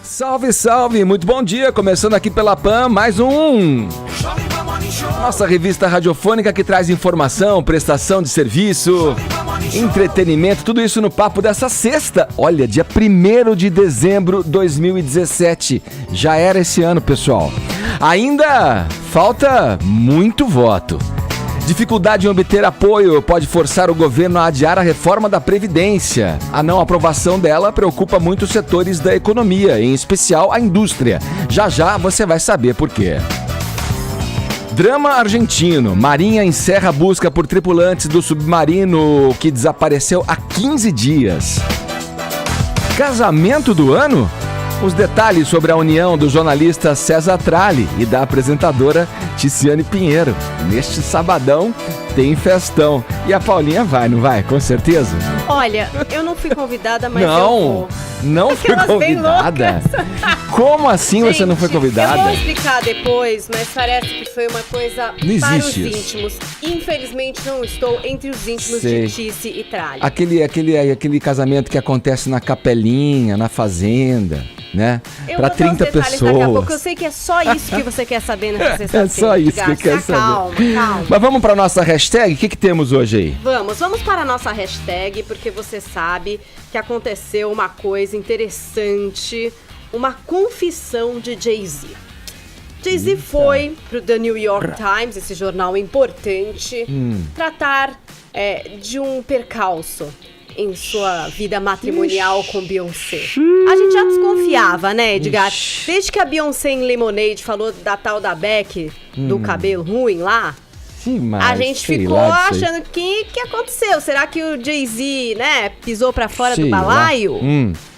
Salve, salve! Muito bom dia! Começando aqui pela PAN, mais um... Nossa revista radiofônica que traz informação, prestação de serviço, entretenimento, tudo isso no papo dessa sexta. Olha, dia 1º de dezembro de 2017. Já era esse ano, pessoal. Ainda falta muito voto. Dificuldade em obter apoio pode forçar o governo a adiar a reforma da Previdência. A não aprovação dela preocupa muitos setores da economia, em especial a indústria. Já já você vai saber por quê. Drama argentino. Marinha encerra a busca por tripulantes do submarino que desapareceu há 15 dias. Casamento do ano? Os detalhes sobre a união do jornalista César Tralli e da apresentadora Ticiane Pinheiro. Neste sabadão tem festão. E a Paulinha vai, não vai? Com certeza? Olha, eu não fui convidada, mas eu vou. Não fui convidada? Como assim? Gente, você não foi convidada? Eu vou explicar depois, mas parece que foi uma coisa para os íntimos. Infelizmente não estou entre os íntimos de Tici e Tralli. Aquele casamento que acontece na capelinha, na fazenda, né? Para 30 pessoas. Daqui a pouco. Eu sei que é só isso que você quer saber nessa sexta-feira. É só isso que eu quero saber. Calma. Mas vamos para nossa hashtag? O que temos hoje aí? Vamos para a nossa hashtag, porque você sabe que aconteceu uma coisa interessante, uma confissão de Jay-Z. Jay-Z foi pro The New York Times, esse jornal importante, tratar de um percalço em sua vida matrimonial com Beyoncé. A gente já desconfiava, né, Edgar? Desde que a Beyoncé em Lemonade falou da tal da Beck, do cabelo ruim lá, a gente ficou achando que aconteceu. Será que o Jay-Z, né, pisou pra fora do balaio?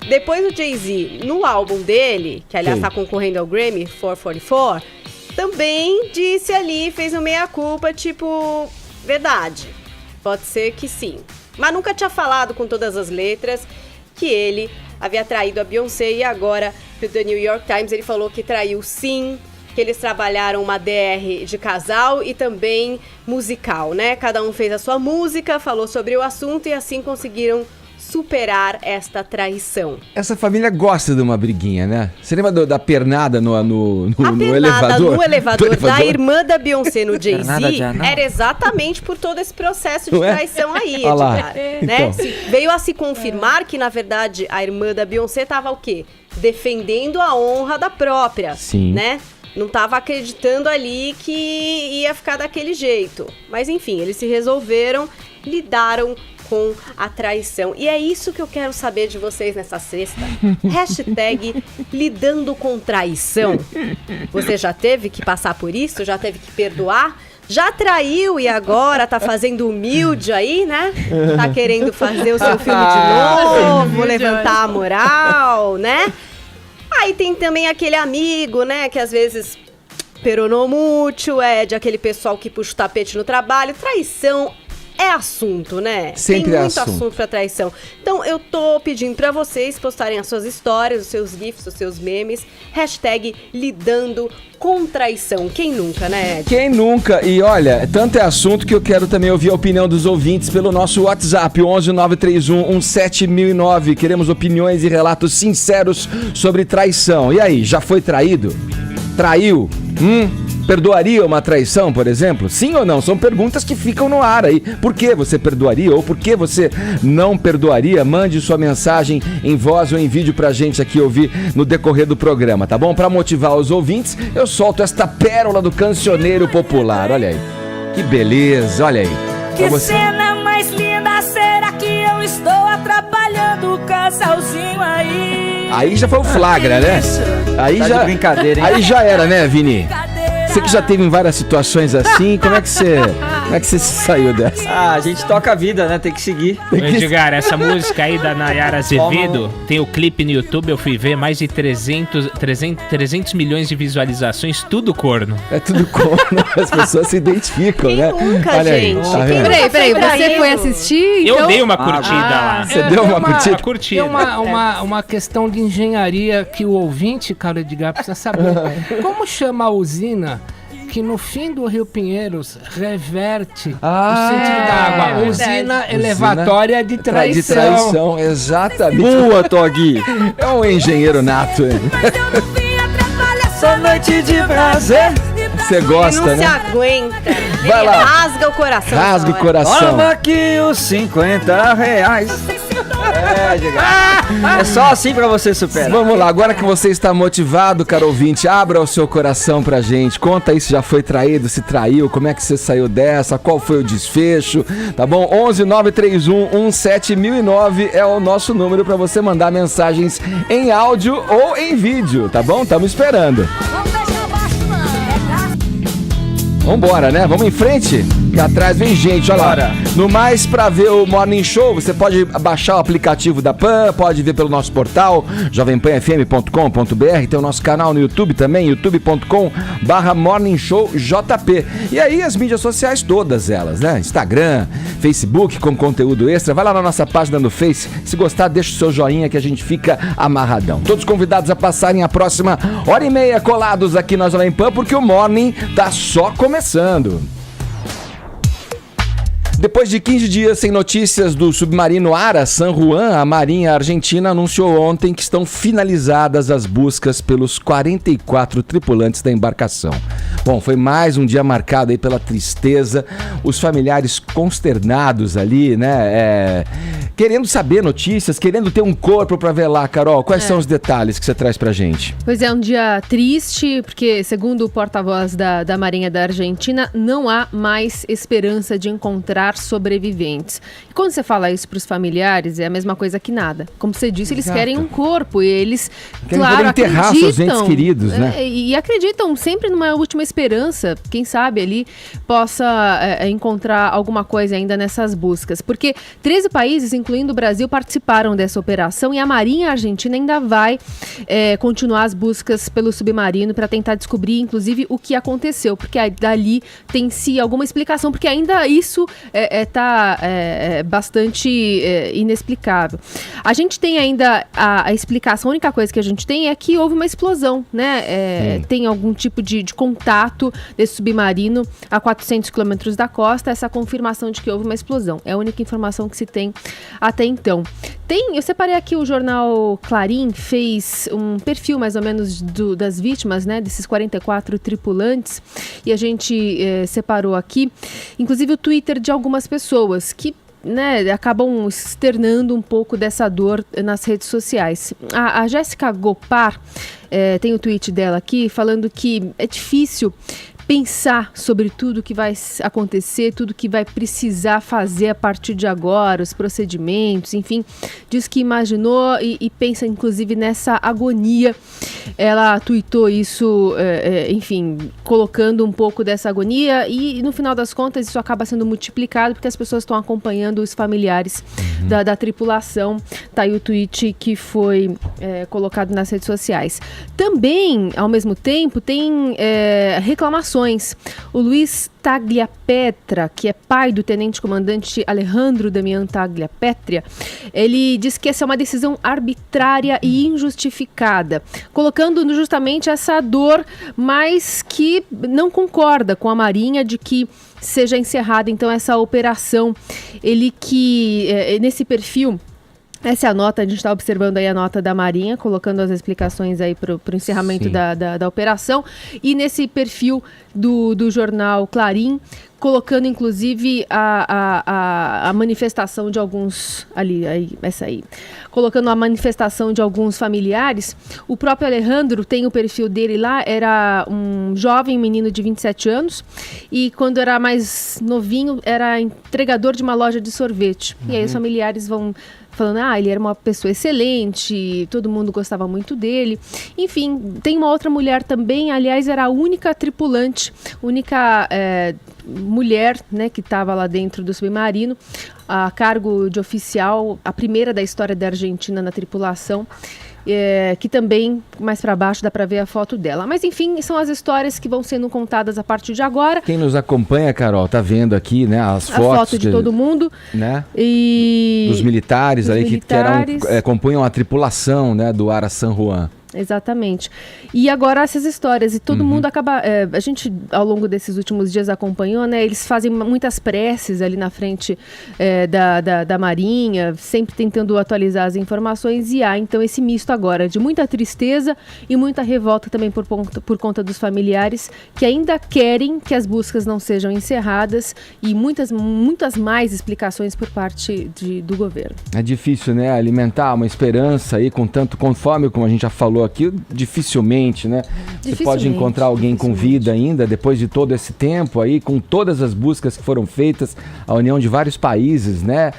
Depois o Jay-Z, no álbum dele, que aliás tá concorrendo ao Grammy 444, também disse ali, fez um meia-culpa, tipo, verdade. Pode ser que sim. Mas nunca tinha falado com todas as letras que ele havia traído a Beyoncé e agora, pro The New York Times, ele falou que traiu sim, que eles trabalharam uma DR de casal e também musical, né? Cada um fez a sua música, falou sobre o assunto e assim conseguiram superar esta traição. Essa família gosta de uma briguinha, né? Você lembra da pernada no elevador? No elevador da irmã da Beyoncé no Jay-Z era exatamente por todo esse processo de traição aí, Edgar, né? Veio a se confirmar que, na verdade, a irmã da Beyoncé tava o quê? Defendendo a honra da própria, né? Não tava acreditando ali que ia ficar daquele jeito. Mas enfim, eles se resolveram, lidaram com a traição. E é isso que eu quero saber de vocês nessa sexta. Hashtag lidando com traição. Você já teve que passar por isso? Já teve que perdoar? Já traiu e agora tá fazendo humilde aí, né? Tá querendo fazer o seu filme de novo, levantar a moral, né? Aí tem também aquele amigo, né, que às vezes peronomútil, de aquele pessoal que puxa o tapete no trabalho. Traição é assunto, né? Sempre tem muito assunto pra traição. Então eu tô pedindo pra vocês postarem as suas histórias, os seus gifs, os seus memes. Hashtag lidando com traição. Quem nunca, né, Ed? Quem nunca? E olha, tanto é assunto que eu quero também ouvir a opinião dos ouvintes pelo nosso WhatsApp, 11931171009. Queremos opiniões e relatos sinceros sobre traição. E aí, já foi traído? Traiu? Perdoaria uma traição, por exemplo? Sim ou não? São perguntas que ficam no ar aí. Por que você perdoaria ou por que você não perdoaria? Mande sua mensagem em voz ou em vídeo pra gente aqui ouvir no decorrer do programa, tá bom? Pra motivar os ouvintes, eu solto esta pérola do cancioneiro popular. Olha aí. Que beleza, olha aí. Que cena mais linda, será que eu estou atrapalhando o casalzinho aí? Aí já foi o flagra, né? Aí tá já de brincadeira, hein? Aí já era, né, Vini? Você que já teve em várias situações assim, como é que você se saiu dessa? A gente toca a vida, né? Tem que seguir. Edgar, essa música aí da Nayara Azevedo, tem o clipe no YouTube, eu fui ver, mais de 300 milhões de visualizações, tudo corno. É tudo corno, as pessoas se identificam, Quem né? nunca, Olha aí, gente? tá vendo? Peraí, você foi assistir? Eu Então... dei uma curtida lá. Você deu uma curtida? Curtida. Tem uma questão de engenharia que o ouvinte, cara Edgar, precisa saber. Como chama a usina que no fim do Rio Pinheiros reverte o Ah, sentido da água. Usina elevatória de traição. De traição, exatamente. Boa, Togui. É um engenheiro nato, hein? Essa noite de prazer. Você gosta, Não se né? aguenta. Vai Ele lá. rasga o coração. Rasga o essa hora. coração. Toma aqui os R$50. É só assim pra você superar. Vamos lá, agora que você está motivado, caro ouvinte, abra o seu coração pra gente. Conta aí se já foi traído, se traiu, como é que você saiu dessa, qual foi o desfecho, tá bom? 11 931 17009 é o nosso número pra você mandar mensagens em áudio ou em vídeo, tá bom? Tamo esperando. Vambora, né? Vamos em frente. E atrás vem gente, olha lá. No mais, pra ver o Morning Show, você pode baixar o aplicativo da PAN, pode ver pelo nosso portal, jovempanfm.com.br, tem o nosso canal no YouTube também, youtube.com/morningshowjp. E aí as mídias sociais todas elas, né? Instagram, Facebook com conteúdo extra. Vai lá na nossa página no Face. Se gostar, deixa o seu joinha que a gente fica amarradão. Todos convidados a passarem a próxima hora e meia colados aqui na Jovem Pan, porque o Morning tá só começando. Depois de 15 dias sem notícias do submarino Ara San Juan, a Marinha Argentina anunciou ontem que estão finalizadas as buscas pelos 44 tripulantes da embarcação. Bom, foi mais um dia marcado aí pela tristeza, os familiares consternados ali, né? Querendo saber notícias, querendo ter um corpo pra velar. Carol, quais são os detalhes que você traz pra gente? Pois é, um dia triste, porque segundo o porta-voz da Marinha da Argentina, não há mais esperança de encontrar sobreviventes. E quando você fala isso pros familiares, é a mesma coisa que nada. Como você disse, eles querem um corpo e eles, claro, enterrar acreditam. seus entes queridos, né? E acreditam sempre numa última esperança, quem sabe ali possa encontrar alguma coisa ainda nessas buscas. Porque 13 países, incluindo o Brasil, participaram dessa operação e a Marinha Argentina ainda vai continuar as buscas pelo submarino para tentar descobrir, inclusive, o que aconteceu, porque dali tem-se alguma explicação, porque ainda isso está bastante inexplicável. A gente tem ainda a explicação, a única coisa que a gente tem é que houve uma explosão, né? Tem algum tipo de contato desse submarino a 400 quilômetros da costa, essa confirmação de que houve uma explosão. É a única informação que se tem até então. Eu separei aqui, o jornal Clarim fez um perfil mais ou menos das vítimas, né, desses 44 tripulantes, e a gente separou aqui, inclusive o Twitter de algumas pessoas que, né, acabam externando um pouco dessa dor nas redes sociais. A Jéssica Gopar tem o tweet dela aqui falando que é difícil pensar sobre tudo que vai acontecer, tudo que vai precisar fazer a partir de agora, os procedimentos, enfim, diz que imaginou e pensa inclusive nessa agonia. Ela tuitou isso, enfim, colocando um pouco dessa agonia e no final das contas isso acaba sendo multiplicado porque as pessoas estão acompanhando os familiares da tripulação. Tá aí o tweet que foi colocado nas redes sociais. Também, ao mesmo tempo, tem reclamações. O Luiz Tagliapietra, que é pai do tenente-comandante Alejandro Damián Tagliapietra, ele diz que essa é uma decisão arbitrária e injustificada, colocando justamente essa dor, mas que não concorda com a Marinha de que seja encerrada então essa operação. Ele que nesse perfil, essa é a nota, a gente está observando aí a nota da Marinha, colocando as explicações aí para o encerramento da operação. E nesse perfil do jornal Clarim, colocando inclusive a manifestação de alguns, colocando a manifestação de alguns familiares. O próprio Alejandro tem o perfil dele lá, era um jovem menino de 27 anos e quando era mais novinho era entregador de uma loja de sorvete. E aí os familiares vão falando, ele era uma pessoa excelente, todo mundo gostava muito dele. Enfim, tem uma outra mulher também, aliás, era a única tripulante, única mulher, né, que estava lá dentro do submarino, a cargo de oficial, a primeira da história da Argentina na tripulação. Que também, mais para baixo, dá para ver a foto dela. Mas, enfim, são as histórias que vão sendo contadas a partir de agora. Quem nos acompanha, Carol, tá vendo aqui, né, as fotos. A foto de todo mundo. Né? E dos militares ali que compunham a tripulação, né, do Ara San Juan. Exatamente. E agora essas histórias, e todo mundo acaba... a gente, ao longo desses últimos dias, acompanhou, né? Eles fazem muitas preces ali na frente da Marinha, sempre tentando atualizar as informações, e há, então, esse misto agora de muita tristeza e muita revolta também por conta dos familiares que ainda querem que as buscas não sejam encerradas, e muitas mais explicações por parte do governo. É difícil, né? Alimentar uma esperança aí com tanto conforme, como a gente já falou aqui, dificilmente, né? Você pode encontrar alguém com vida ainda, depois de todo esse tempo aí, com todas as buscas que foram feitas, a união de vários países, né?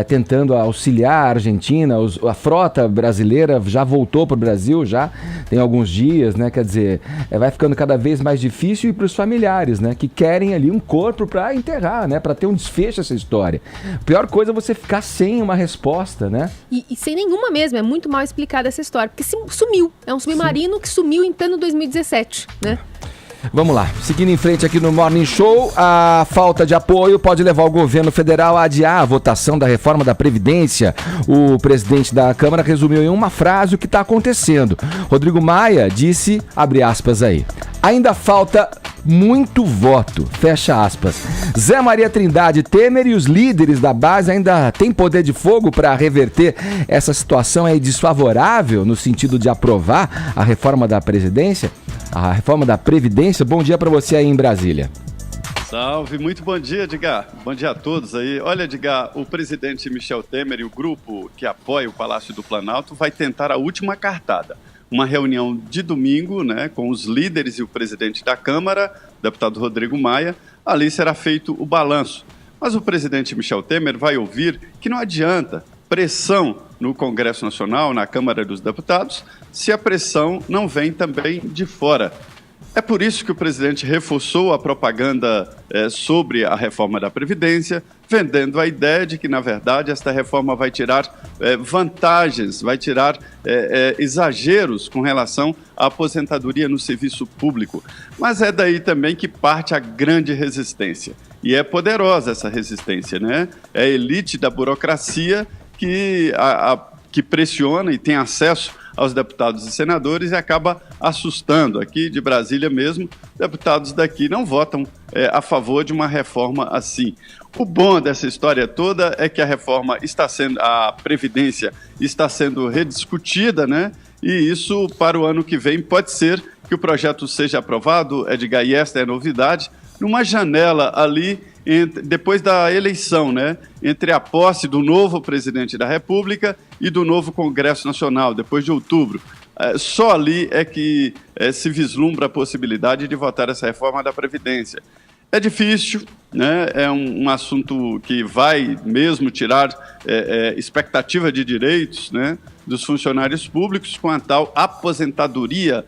Tentando auxiliar a Argentina, a frota brasileira já voltou para o Brasil, já tem alguns dias, né? Quer dizer, vai ficando cada vez mais difícil, e para os familiares, né? Que querem ali um corpo para enterrar, né? Para ter um desfecho essa história. A pior coisa é você ficar sem uma resposta, né? E sem nenhuma mesmo, é muito mal explicada essa história, porque sumiu. É um submarino que sumiu em pleno 2017, né? Vamos lá, seguindo em frente aqui no Morning Show, a falta de apoio pode levar o governo federal a adiar a votação da reforma da Previdência. O presidente da Câmara resumiu em uma frase o que está acontecendo. Rodrigo Maia disse, abre aspas aí, ainda falta muito voto, fecha aspas. Zé Maria Trindade Temer e os líderes da base ainda têm poder de fogo para reverter essa situação aí desfavorável no sentido de aprovar a reforma da Previdência? A reforma da Previdência. Bom dia para você aí em Brasília. Salve, muito bom dia, Edgar. Bom dia a todos aí. Olha, Edgar, o presidente Michel Temer e o grupo que apoia o Palácio do Planalto vai tentar a última cartada. Uma reunião de domingo, né, com os líderes e o presidente da Câmara, o deputado Rodrigo Maia. Ali será feito o balanço. Mas o presidente Michel Temer vai ouvir que não adianta pressão no Congresso Nacional, na Câmara dos Deputados, se a pressão não vem também de fora. É por isso que o presidente reforçou a propaganda sobre a reforma da Previdência, vendendo a ideia de que, na verdade, esta reforma vai tirar vantagens, vai tirar exageros com relação à aposentadoria no serviço público. Mas é daí também que parte a grande resistência. E é poderosa essa resistência, né? É a elite da burocracia que pressiona e tem acesso aos deputados e senadores e acaba assustando. Aqui de Brasília mesmo, deputados daqui não votam a favor de uma reforma assim. O bom dessa história toda é que a Previdência está sendo rediscutida, né? E isso, para o ano que vem, pode ser que o projeto seja aprovado, Edgar, e esta é a novidade, numa janela ali, depois da eleição, né? Entre a posse do novo presidente da República e do novo Congresso Nacional, depois de outubro. Só ali é que se vislumbra a possibilidade de votar essa reforma da Previdência. É difícil, né? É um assunto que vai mesmo tirar expectativa de direitos, né, dos funcionários públicos com a tal aposentadoria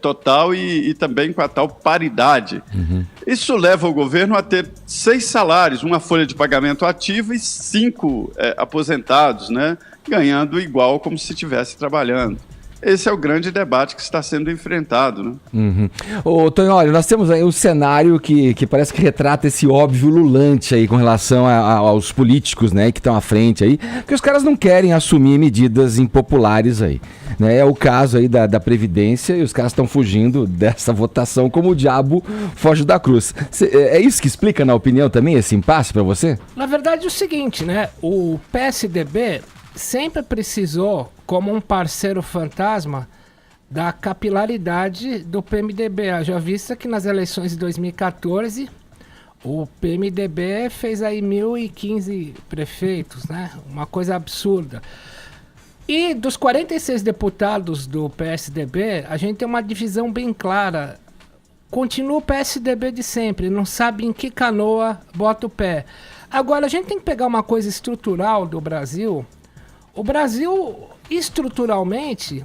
total e também com a tal paridade. Isso leva o governo a ter 6 salários, uma folha de pagamento ativa e 5 aposentados, né, ganhando igual como se estivesse trabalhando. Esse é o grande debate que está sendo enfrentado, né? Ô, Tonho, olha, nós temos aí um cenário que parece que retrata esse óbvio ululante aí com relação aos políticos, né, que estão à frente aí, que os caras não querem assumir medidas impopulares aí, né? É o caso aí da Previdência e os caras estão fugindo dessa votação como o diabo foge da cruz. É isso que explica, na opinião, também esse impasse para você? Na verdade é o seguinte, né, o PSDB sempre precisou, como um parceiro fantasma, da capilaridade do PMDB. Haja vista que nas eleições de 2014, o PMDB fez aí 1.015 prefeitos, né? Uma coisa absurda. E dos 46 deputados do PSDB, a gente tem uma divisão bem clara. Continua o PSDB de sempre, não sabe em que canoa bota o pé. Agora, a gente tem que pegar uma coisa estrutural do Brasil. O Brasil, estruturalmente,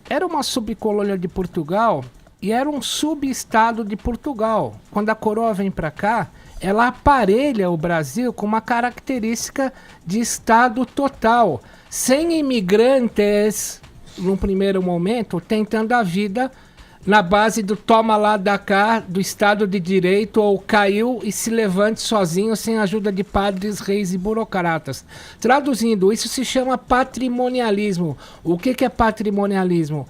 era uma subcolônia de Portugal e era um subestado de Portugal. Quando a coroa vem para cá, ela aparelha o Brasil com uma característica de estado total, sem imigrantes, num primeiro momento, tentando a vida na base do toma lá da cá, do Estado de Direito, ou caiu e se levante sozinho sem a ajuda de padres, reis e burocratas. Traduzindo, isso se chama patrimonialismo. O que é patrimonialismo?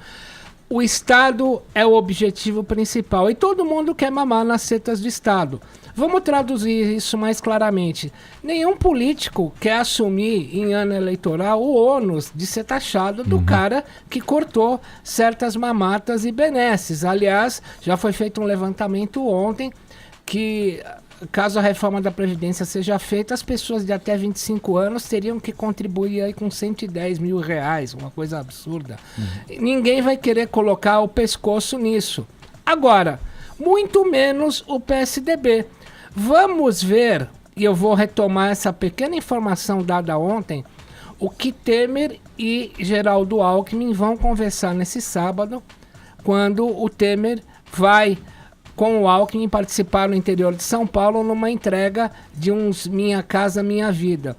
O Estado é o objetivo principal e todo mundo quer mamar nas setas do Estado. Vamos traduzir isso mais claramente. Nenhum político quer assumir em ano eleitoral o ônus de ser taxado do cara que cortou certas mamatas e benesses. Aliás, já foi feito um levantamento ontem que, caso a reforma da Previdência seja feita, as pessoas de até 25 anos teriam que contribuir aí com 110 mil reais, uma coisa absurda. Ninguém vai querer colocar o pescoço nisso. Agora, muito menos o PSDB. Vamos ver, e eu vou retomar essa pequena informação dada ontem, o que Temer e Geraldo Alckmin vão conversar nesse sábado, quando o Temer vai com o Alckmin participar no interior de São Paulo numa entrega de uns Minha Casa Minha Vida.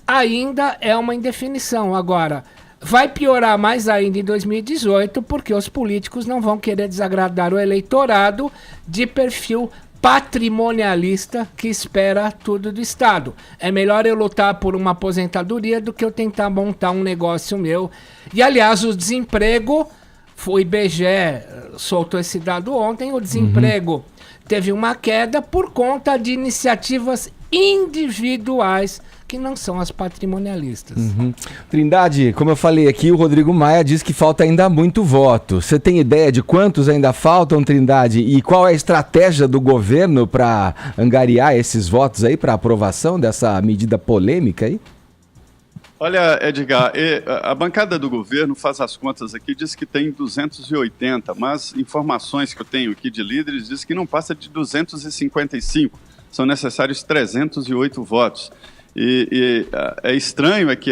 Ainda é uma indefinição. Agora, vai piorar mais ainda em 2018, porque os políticos não vão querer desagradar o eleitorado de perfil patrimonialista que espera tudo do Estado. É melhor eu lutar por uma aposentadoria do que eu tentar montar um negócio meu. E, aliás, o desemprego, o IBGE soltou esse dado ontem, o desemprego teve uma queda por conta de iniciativas individuais que não são as patrimonialistas. Trindade, como eu falei aqui, o Rodrigo Maia diz que falta ainda muito voto. Você tem ideia de quantos ainda faltam, Trindade? E qual é a estratégia do governo para angariar esses votos aí, para aprovação dessa medida polêmica aí? Olha, Edgar, a bancada do governo faz as contas aqui, diz que tem 280, mas informações que eu tenho aqui de líderes diz que não passa de 255. São necessários 308 votos. E é estranho que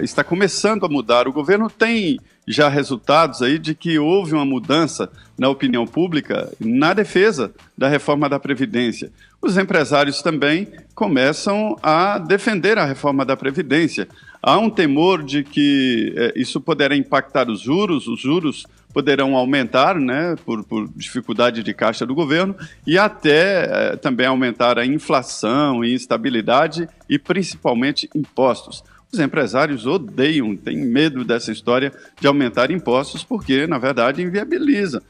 está começando a mudar. O governo tem já resultados aí de que houve uma mudança na opinião pública na defesa da reforma da Previdência. Os empresários também começam a defender a reforma da Previdência. Há um temor de que isso poderá impactar os juros poderão aumentar, né, por dificuldade de caixa do governo, e até também aumentar a inflação e instabilidade e principalmente impostos. Os empresários odeiam, têm medo dessa história de aumentar impostos porque, na verdade, inviabiliza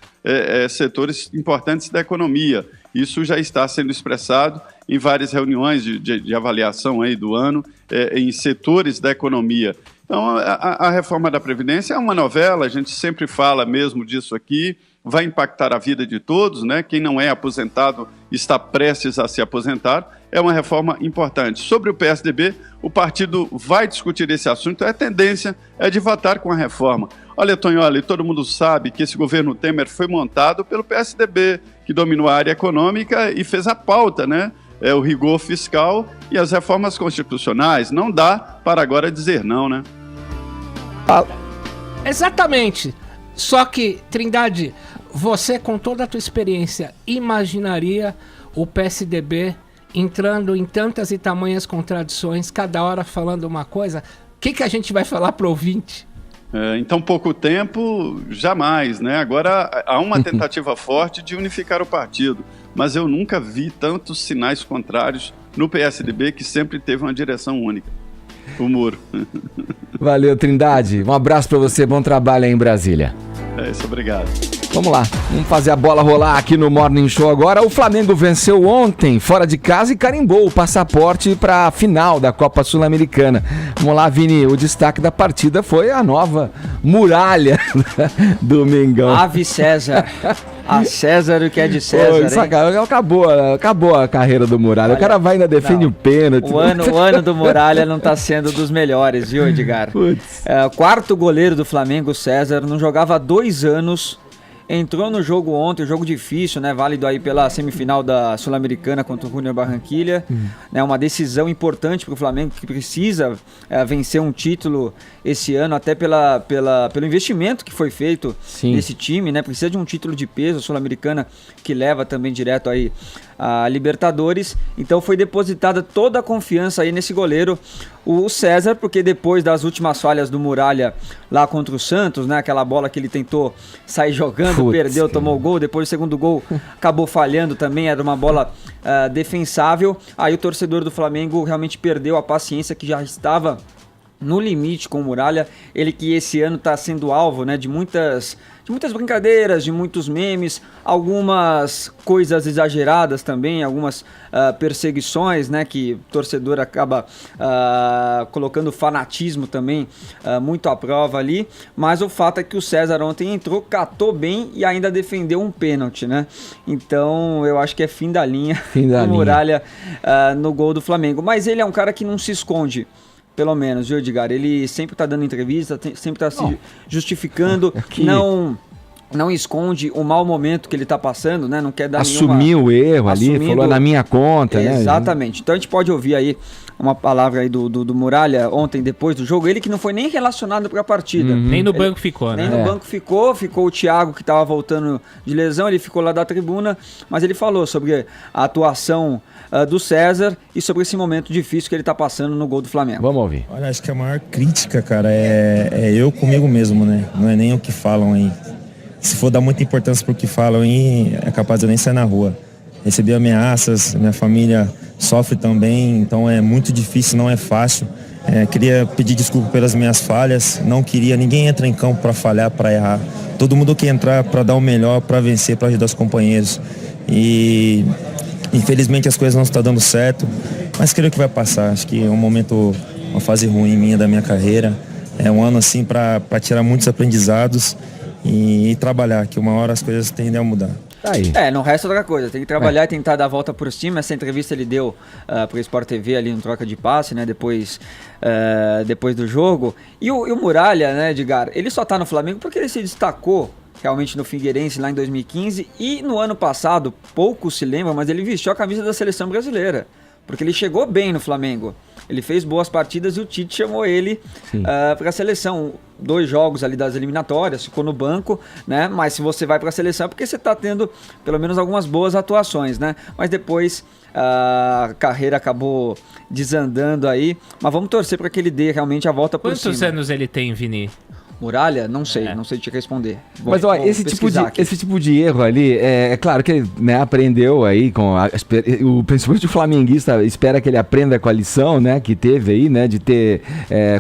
setores importantes da economia. Isso já está sendo expressado em várias reuniões de avaliação aí do ano em setores da economia. Então, a reforma da Previdência é uma novela, a gente sempre fala mesmo disso aqui, vai impactar a vida de todos, né? Quem não é aposentado está prestes a se aposentar, é uma reforma importante. Sobre o PSDB, o partido vai discutir esse assunto, a tendência é de votar com a reforma. Olha, Tonholi, todo mundo sabe que esse governo Temer foi montado pelo PSDB, que dominou a área econômica e fez a pauta, né? O rigor fiscal e as reformas constitucionais. Não dá para agora dizer não, né? Exatamente. Só que, Trindade, você com toda a tua experiência imaginaria o PSDB entrando em tantas e tamanhas contradições, cada hora falando uma coisa? O que a gente vai falar pro ouvinte? Em tão pouco tempo, jamais, né? Agora há uma tentativa forte de unificar o partido, mas eu nunca vi tantos sinais contrários no PSDB, que sempre teve uma direção única. O muro. Valeu, Trindade. Um abraço para você, bom trabalho aí em Brasília. É isso, obrigado. Vamos lá, vamos fazer a bola rolar aqui no Morning Show agora. O Flamengo venceu ontem, fora de casa, e carimbou o passaporte para a final da Copa Sul-Americana. Vamos lá, Vini, o destaque da partida foi a nova muralha do Mengão. Ave César. A César o que é de César, acabou a carreira do Muralha. Olha, o cara vai e ainda defende o pênalti. O ano do Muralha não tá sendo dos melhores, viu, Edgar? Quarto goleiro do Flamengo, César, não jogava há 2 anos. Entrou no jogo ontem, jogo difícil, né? Válido aí pela semifinal da Sul-Americana contra o Júnior Barranquilla. Né? Uma decisão importante para o Flamengo, que precisa vencer um título esse ano, até pelo investimento que foi feito nesse time, né? Precisa de um título de peso, a Sul-Americana, que leva também direto aí a Libertadores. Então foi depositada toda a confiança aí nesse goleiro, o César, porque depois das últimas falhas do Muralha lá contra o Santos, né, aquela bola que ele tentou sair jogando, perdeu, tomou o gol, depois o segundo gol acabou falhando também, era uma bola defensável. Aí o torcedor do Flamengo realmente perdeu a paciência, que já estava no limite com o Muralha. Ele que esse ano está sendo alvo, né, de muitas brincadeiras, de muitos memes, algumas coisas exageradas também, algumas perseguições, né, que o torcedor acaba colocando fanatismo também muito à prova ali, mas o fato é que o César ontem entrou, catou bem e ainda defendeu um pênalti, né? Então eu acho que é fim da linha do Muralha no gol do Flamengo, mas ele é um cara que não se esconde. Pelo menos, viu, Edgar? Ele sempre tá dando entrevista, sempre tá se justificando, não esconde o mau momento que ele tá passando, né? Não quer dar Assumiu o erro ali, falou na minha conta, né? Exatamente. Então a gente pode ouvir aí uma palavra aí do Muralha ontem, depois do jogo. Ele que não foi nem relacionado para a partida. Nem no banco ficou, né? Nem no banco ficou o Thiago, que estava voltando de lesão, ele ficou lá da tribuna, mas ele falou sobre a atuação do César e sobre esse momento difícil que ele está passando no gol do Flamengo. Vamos ouvir. Olha, acho que a maior crítica, cara, é eu comigo mesmo, né? Não é nem o que falam aí. Se for dar muita importância pro que falam aí, é capaz de eu nem sair na rua. Recebi ameaças, minha família sofre também, então é muito difícil, não é fácil. Queria pedir desculpa pelas minhas falhas, não queria, ninguém entra em campo para falhar, para errar. Todo mundo quer entrar para dar o melhor, para vencer, para ajudar os companheiros. E infelizmente as coisas não estão dando certo, mas creio que vai passar. Acho que é um momento, uma fase ruim minha da minha carreira. É um ano assim para tirar muitos aprendizados e trabalhar, que uma hora as coisas tendem a mudar. Aí. Não resta outra coisa, tem que trabalhar e tentar dar a volta por cima. Essa entrevista ele deu pro Sport TV ali no troca de passe, né, depois do jogo. E o Muralha, né, Edgar, ele só tá no Flamengo porque ele se destacou realmente no Figueirense lá em 2015 e no ano passado, pouco se lembra, mas ele vestiu a camisa da seleção brasileira, porque ele chegou bem no Flamengo. Ele fez boas partidas e o Tite chamou ele para a seleção. 2 jogos ali das eliminatórias, ficou no banco, né? Mas se você vai para a seleção é porque você está tendo pelo menos algumas boas atuações, né? Mas depois a carreira acabou desandando aí. Mas vamos torcer para que ele dê realmente a volta por cima. Quantos anos ele tem, Vini? Muralha? Não sei te responder. Mas olha, esse tipo de erro ali, é claro que ele, né, aprendeu aí com principalmente o flamenguista espera que ele aprenda com a lição, né, que teve aí, né, de ter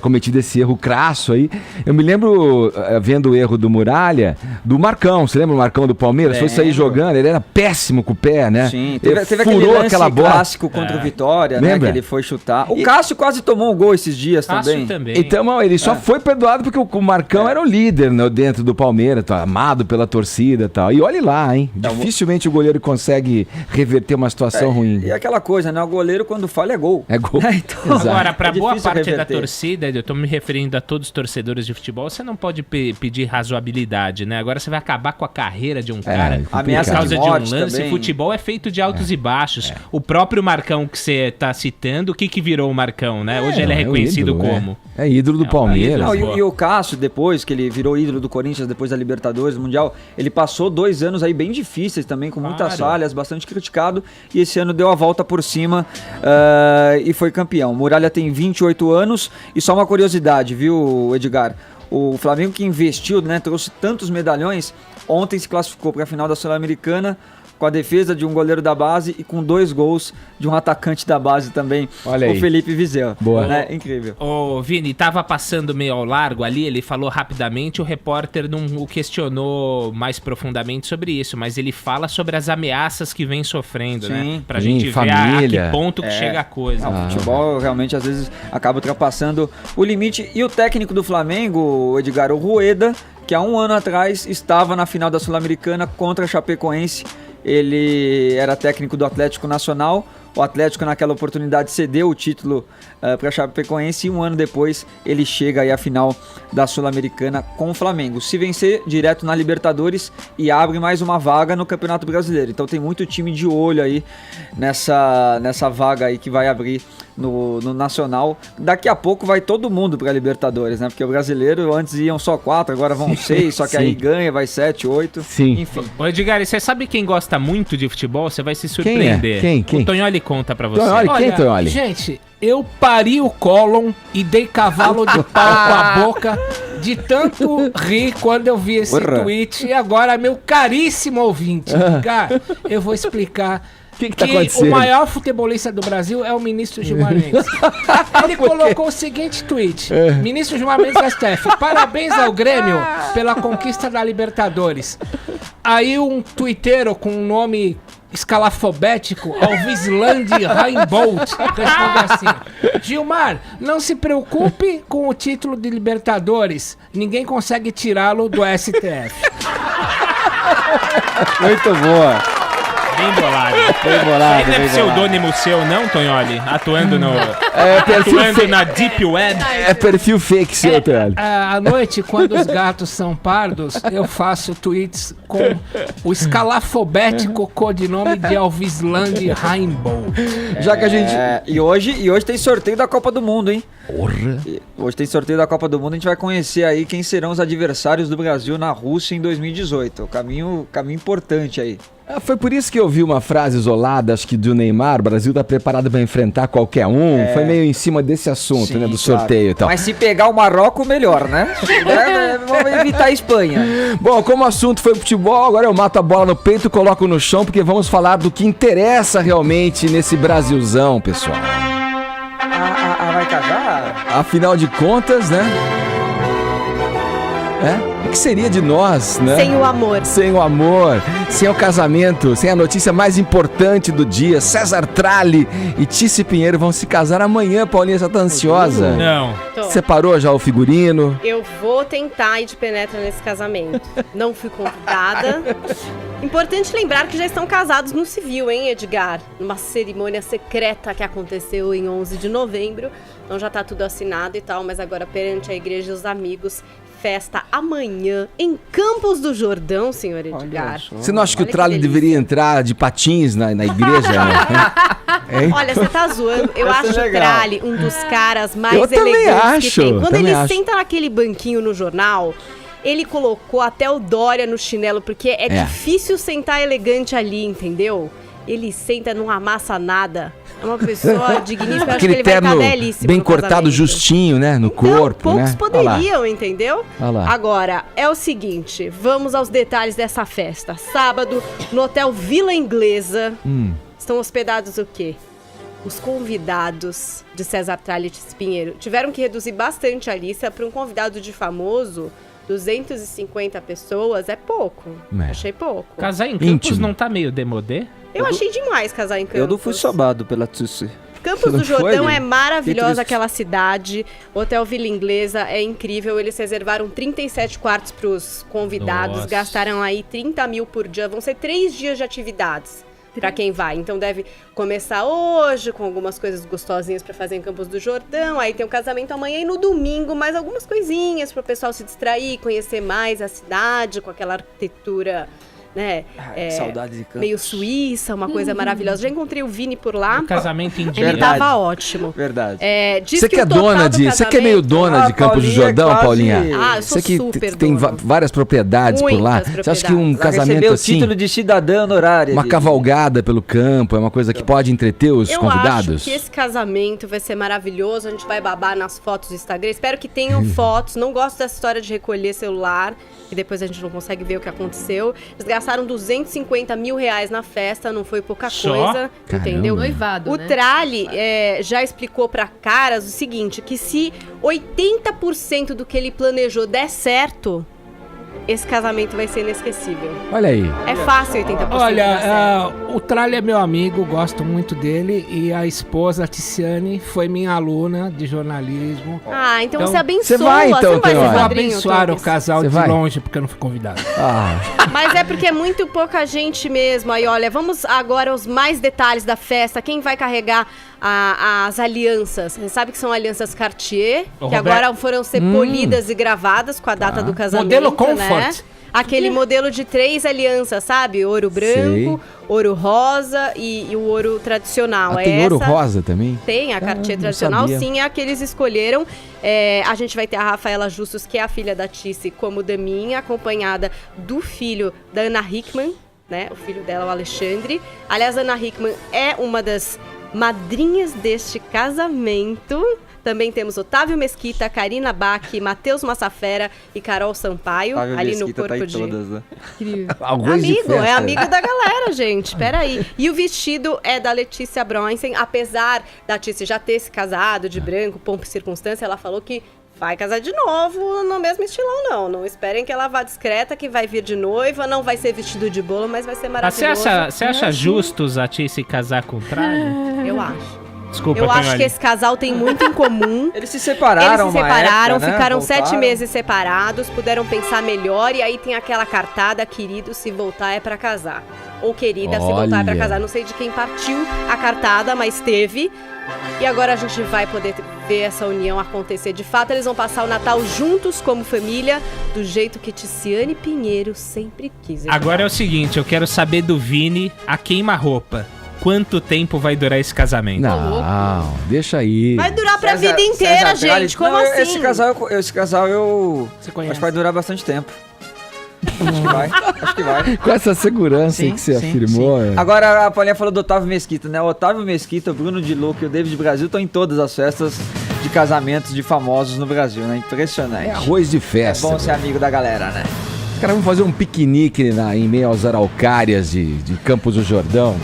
cometido esse erro crasso aí. Eu me lembro, vendo o erro do Muralha, do Marcão, você lembra o Marcão do Palmeiras? Foi sair jogando, ele era péssimo com o pé, né? Sim, teve aquele lance clássico contra o Vitória, né, que ele foi chutar. O Cássio quase tomou um gol esses dias também. Então, ele só foi perdoado porque o Marcão era o líder, né, dentro do Palmeiras, amado pela torcida e tal. E olhe lá, hein? Dificilmente o goleiro consegue reverter uma situação ruim. E aquela coisa, né? O goleiro quando falha é gol. É gol. Então, agora, para boa parte da torcida, eu tô me referindo a todos os torcedores de futebol, você não pode pedir razoabilidade, né? Agora você vai acabar com a carreira de um cara por causa de um lance. Também. Futebol é feito de altos e baixos. O próprio Marcão que você tá citando, o que virou o Marcão, né? Hoje ele é reconhecido ídolo, como? É ídolo do Palmeiras. E o Cássio, depois que ele virou ídolo do Corinthians, depois da Libertadores, do Mundial, ele passou 2 anos aí bem difíceis também, com muitas falhas, bastante criticado, e esse ano deu a volta por cima e foi campeão. Muralha tem 28 anos, e só uma curiosidade, viu, Edgar? O Flamengo que investiu, né, trouxe tantos medalhões, ontem se classificou para a final da Sul-Americana, com a defesa de um goleiro da base e com 2 gols de um atacante da base também, o Felipe Vizeu. Boa. Né? Incrível. O Vini, tava passando meio ao largo ali, ele falou rapidamente, o repórter não o questionou mais profundamente sobre isso, mas ele fala sobre as ameaças que vem sofrendo, né? Pra gente ver a que ponto que chega a coisa. O futebol realmente às vezes acaba ultrapassando o limite. E o técnico do Flamengo, Edgar, o Rueda, que há 1 ano atrás estava na final da Sul-Americana contra a Chapecoense. Ele era técnico do Atlético Nacional. O Atlético naquela oportunidade cedeu o título para a Chapecoense e 1 ano depois ele chega aí à final da Sul-Americana com o Flamengo. Se vencer, direto na Libertadores e abre mais uma vaga no Campeonato Brasileiro. Então tem muito time de olho aí nessa vaga aí que vai abrir no Nacional. Daqui a pouco vai todo mundo pra Libertadores, né? Porque o brasileiro antes iam só 4, agora vão 6, só que aí ganha, vai 7, 8. Sim. Enfim. Ô, Edgar, você sabe quem gosta muito de futebol? Você vai se surpreender. Quem? O Tonholi conta pra você. Tonholi, quem, Tonholi? Gente, eu pari o Collor e dei cavalo de pau com a boca de tanto rir quando eu vi esse tweet. E agora, meu caríssimo ouvinte, cara, eu vou explicar que tá acontecendo? O maior futebolista do Brasil é o ministro Gilmar Mendes. Ele colocou o seguinte tweet: Ministro Gilmar Mendes da STF, parabéns ao Grêmio pela conquista da Libertadores. Aí um tuiteiro com um nome escalafobético, Alvisland Rainbolt, responde assim: Gilmar, não se preocupe com o título de Libertadores, ninguém consegue tirá-lo do STF. Muito boa. Bem bolado. Bem bolado. Não é pseudônimo seu, não, Tonholi? Atuando perfil atuando na Deep Web? É perfil fake seu, Tonholi. À noite, quando os gatos são pardos, eu faço tweets com o escalafobético codinome de Alvisland Rainbow. Já que a gente... E hoje tem sorteio da Copa do Mundo, hein? Hoje tem sorteio da Copa do Mundo, a gente vai conhecer aí quem serão os adversários do Brasil na Rússia em 2018. Caminho importante aí. Foi por isso que eu vi uma frase isolada, acho que do Neymar: o Brasil tá preparado para enfrentar qualquer um. Foi meio em cima desse assunto, Sim, né, do sorteio e tal. Mas se pegar o Marrocos, melhor, né? Vamos evitar a Espanha. Bom, como o assunto foi futebol, agora eu mato a bola no peito e coloco no chão, porque vamos falar do que interessa realmente nesse Brasilzão, pessoal. Vai casar? Afinal de contas, né? O que seria de nós, né? Sem o amor. Sem o amor, sem o casamento, sem a notícia mais importante do dia. César Tralli e Tíci Pinheiro vão se casar amanhã, Paulinha. Você tá ansiosa? Não. Separou já o figurino? Eu vou tentar ir de penetra nesse casamento. Não fui convidada. Importante lembrar que já estão casados no civil, hein, Edgar? Numa cerimônia secreta que aconteceu em 11 de novembro. Então já tá tudo assinado e tal, mas agora perante a igreja e os amigos, festa amanhã em Campos do Jordão, senhor Edgar. Você não acha que o Tralli deveria entrar de patins na igreja? Né? Olha, você tá zoando. Eu acho o Tralli um dos caras mais Eu também elegantes acho, que tem. Quando ele acho. senta naquele banquinho no jornal, ele colocou até o Dória no chinelo, porque é difícil sentar elegante ali, entendeu? Ele senta, não amassa nada. É uma pessoa digníssima. Eu acho que ele vai estar belíssimo bem no cortado, casamento. justinho, né? No corpo, poucos né? poderiam, entendeu? Olha lá. Agora, é o seguinte, vamos aos detalhes dessa festa. Sábado, no Hotel Vila Inglesa, estão hospedados o quê? Os convidados de César Tralli e Tíci Pinheiro. Tiveram que reduzir bastante a lista para um convidado de famoso. 250 pessoas é pouco. Achei pouco. Casar em Campos não tá meio demodê? Eu achei demais casar em Campos. Eu não fui sobado pela Tíci. Campos do Jordão é maravilhosa aquela cidade. O Hotel Vila Inglesa é incrível. Eles reservaram 37 quartos para os convidados. Nossa. Gastaram aí 30 mil por dia. Vão ser 3 dias de atividades para quem vai. Então deve começar hoje com algumas coisas gostosinhas para fazer em Campos do Jordão. Aí tem o casamento amanhã e no domingo mais algumas coisinhas para o pessoal se distrair, conhecer mais a cidade com aquela arquitetura, né? Saudade de Campos. Meio suíça, uma coisa maravilhosa. Já encontrei o Vini por lá. O casamento Ele indígena. tava ótimo. Verdade. Diz Você que é dona de. Você que é meio dona de Campos do Paulinha, Jordão, quase. Paulinha? Ah, eu sou Você que super tem dona. várias propriedades por lá. Muitas Você acha que um propriedades. Vai receber casamento o assim, título de cidadã honorária. uma cavalgada pelo campo, é uma coisa que pode entreter os Eu convidados? acho que esse casamento vai ser maravilhoso. A gente vai babar nas fotos do Instagram. Espero que tenham fotos. Não gosto dessa história de recolher celular, que depois a gente não consegue ver o que aconteceu. Eles gastaram 250 mil reais na festa, não foi pouca Só? coisa, entendeu? Caramba. Noivado, O né? Tralli já explicou pra Caras o seguinte, que se 80% do que ele planejou der certo, esse casamento vai ser inesquecível. Olha aí. É fácil 80% dar certo. Olha, o Tralli é meu amigo, gosto muito dele. E a esposa, a Tiziane, foi minha aluna de jornalismo. Ah, então Então, você abençoa. você vai, então, não vai ser Teólogo? Eu vou padrinho, abençoar o Thomas? casal Você de vai? longe, porque eu não fui convidado. Mas é porque é muito pouca gente mesmo. Aí, olha, vamos agora aos mais detalhes da festa. Quem vai carregar as alianças? Você sabe que são alianças Cartier, Ô, que Roberto. agora foram ser polidas e gravadas com a data do casamento, Modelo Comfort. né? Aquele modelo de 3 alianças, sabe? Ouro branco, ouro rosa e o ouro tradicional. Tem ouro rosa também? Tem, a Cartier tradicional, sim, é a que eles escolheram. A gente vai ter a Rafaela Justus, que é a filha da Tissy, como daminha, acompanhada do filho da Ana Hickman, né? O filho dela, o Alexandre. Aliás, a Ana Hickman é uma das madrinhas deste casamento. Também temos Otávio Mesquita, Karina Bach, Matheus Massafera e Carol Sampaio. Otávio ali Mesquita no corpo tá em de... todas, né? É amigo da galera, gente. Peraí. E o vestido é da Letícia Bronsen. Apesar da Tissy já ter se casado de branco, pompa e circunstância, ela falou que vai casar de novo no mesmo estilão, não. Não esperem que ela vá discreta, que vai vir de noiva. Não vai ser vestido de bolo, mas vai ser maravilhoso. Você acha justo a Tissy casar com o Tralha? Eu acho. Desculpa, eu acho que esse casal tem muito em comum. Eles se separaram, época, né? Ficaram Voltaram. 7 meses separados, puderam pensar melhor, e aí tem aquela cartada: querido, se voltar é pra casar. Ou querida, se voltar é pra casar. Não sei de quem partiu a cartada, mas teve. E agora a gente vai poder ver essa união acontecer de fato. Eles vão passar o Natal juntos como família, do jeito que Tiziane Pinheiro sempre quis. Agora é o seguinte, eu quero saber do Vini, a queima-roupa. Quanto tempo vai durar esse casamento? Não, deixa aí. Vai durar pra vida inteira, gente. Como assim? Esse casal eu acho que vai durar bastante tempo. Acho que vai. Com essa segurança que você afirmou. Sim. Agora a Paulinha falou do Otávio Mesquita, né? O Otávio Mesquita, o Bruno de Luca e o David Brasil estão em todas as festas de casamentos de famosos no Brasil, né? Impressionante. É arroz de festa. É bom ser amigo da galera, né? Os caras vão fazer um piquenique em meio aos araucárias de Campos do Jordão.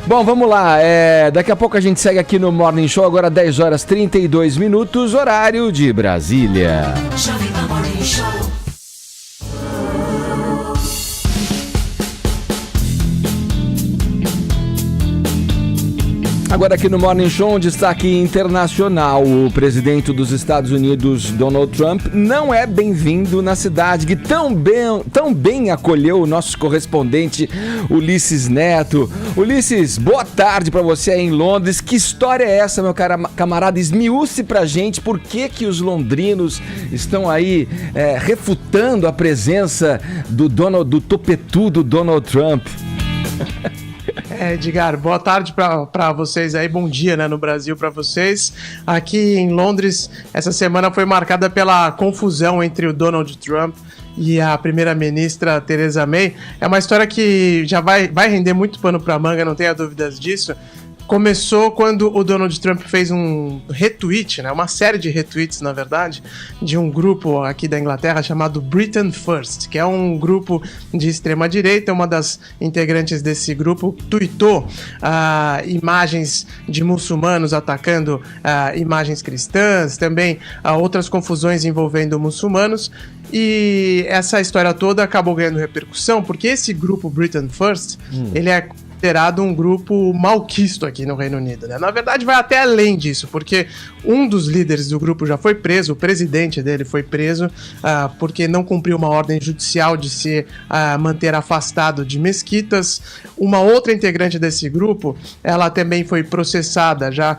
Bom, vamos lá. Daqui a pouco a gente segue aqui no Morning Show, agora 10 horas 32 minutos, horário de Brasília. Agora aqui no Morning Show, um destaque internacional. O presidente dos Estados Unidos, Donald Trump, não é bem-vindo na cidade que tão bem acolheu o nosso correspondente Ulisses Neto. Ulisses, boa tarde pra você aí em Londres. Que história é essa, meu camarada? Esmiúce pra gente por que os londrinos estão aí refutando a presença do topetudo Donald Trump. Edgar, boa tarde para vocês aí, bom dia, né, no Brasil para vocês. Aqui em Londres, essa semana foi marcada pela confusão entre o Donald Trump e a primeira-ministra Theresa May. É uma história que já vai render muito pano para manga, não tenha dúvidas disso. Começou quando o Donald Trump fez um retweet, né, uma série de retweets, na verdade, de um grupo aqui da Inglaterra chamado Britain First, que é um grupo de extrema-direita. Uma das integrantes desse grupo tweetou imagens de muçulmanos atacando imagens cristãs, também outras confusões envolvendo muçulmanos. E essa história toda acabou ganhando repercussão, porque esse grupo Britain First, ele é considerado um grupo malquisto aqui no Reino Unido, né? Na verdade, vai até além disso, porque um dos líderes do grupo já foi preso, o presidente dele foi preso, porque não cumpriu uma ordem judicial de se manter afastado de mesquitas. Uma outra integrante desse grupo, ela também foi processada já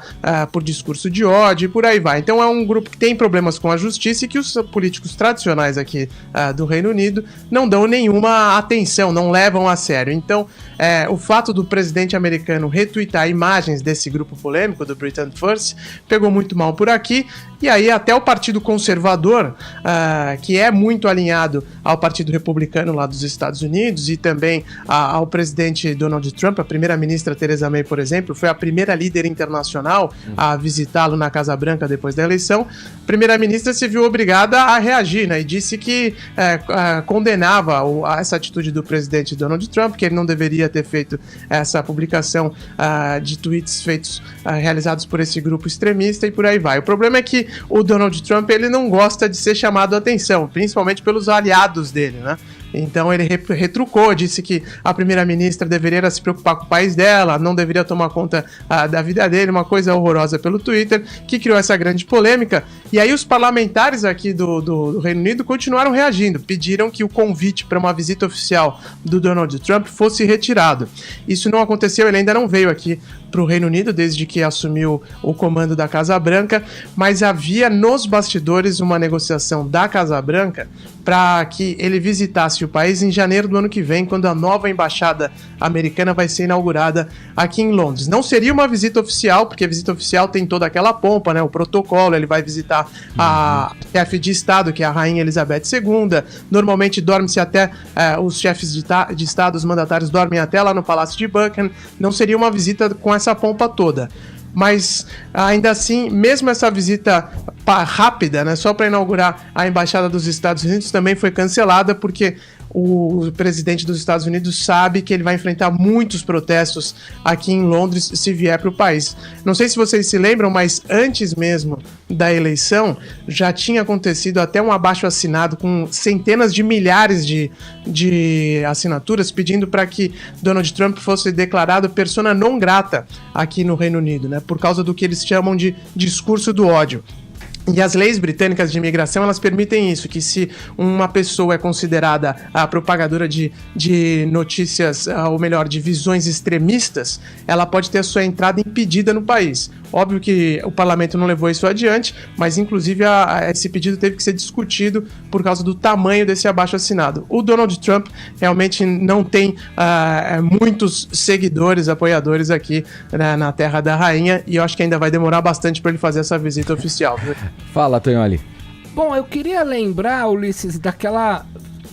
por discurso de ódio e por aí vai. Então é um grupo que tem problemas com a justiça e que os políticos tradicionais aqui do Reino Unido não dão nenhuma atenção, não levam a sério. Então, o fato do presidente americano retweetar imagens desse grupo polêmico do Britain First pegou muito mal por aqui, e aí até o Partido Conservador, que é muito alinhado ao Partido Republicano lá dos Estados Unidos e também ao presidente Donald Trump. A primeira-ministra Theresa May, por exemplo, foi a primeira líder internacional a visitá-lo na Casa Branca depois da eleição. A primeira-ministra se viu obrigada a reagir, né, e disse que condenava essa atitude do presidente Donald Trump, que ele não deveria ter feito essa publicação de tweets feitos, realizados por esse grupo extremista, e por aí vai. O problema é que o Donald Trump, ele não gosta de ser chamado a atenção, principalmente pelos aliados dele, né? Então ele retrucou, disse que a primeira-ministra deveria se preocupar com o país dela, não deveria tomar conta da vida dele, uma coisa horrorosa pelo Twitter, que criou essa grande polêmica. E aí os parlamentares aqui do Reino Unido continuaram reagindo, pediram que o convite para uma visita oficial do Donald Trump fosse retirado. Isso não aconteceu, ele ainda não veio aqui para o Reino Unido desde que assumiu o comando da Casa Branca, mas havia nos bastidores uma negociação da Casa Branca para que ele visitasse entre o país em janeiro do ano que vem, quando a nova embaixada americana vai ser inaugurada aqui em Londres. Não seria uma visita oficial, porque a visita oficial tem toda aquela pompa, né? O protocolo, ele vai visitar a chefe de Estado, que é a Rainha Elizabeth II. Normalmente dorme-se até, os chefes de Estado, os mandatários dormem até lá no Palácio de Buckingham. Não seria uma visita com essa pompa toda. Mas, ainda assim, mesmo essa visita rápida, né, só para inaugurar a Embaixada dos Estados Unidos, também foi cancelada, porque o presidente dos Estados Unidos sabe que ele vai enfrentar muitos protestos aqui em Londres se vier para o país. Não sei se vocês se lembram, mas antes mesmo da eleição, já tinha acontecido até um abaixo-assinado com centenas de milhares de assinaturas pedindo para que Donald Trump fosse declarado persona non grata aqui no Reino Unido, né, por causa do que eles chamam de discurso do ódio. E as leis britânicas de imigração, elas permitem isso, que se uma pessoa é considerada a propagadora de notícias, ou melhor, de visões extremistas, ela pode ter a sua entrada impedida no país. Óbvio que o parlamento não levou isso adiante, mas inclusive esse pedido teve que ser discutido por causa do tamanho desse abaixo-assinado. O Donald Trump realmente não tem muitos seguidores, apoiadores aqui, né, na Terra da Rainha, e eu acho que ainda vai demorar bastante para ele fazer essa visita oficial. Fala, Tonholi. Bom, eu queria lembrar, Ulisses, daquela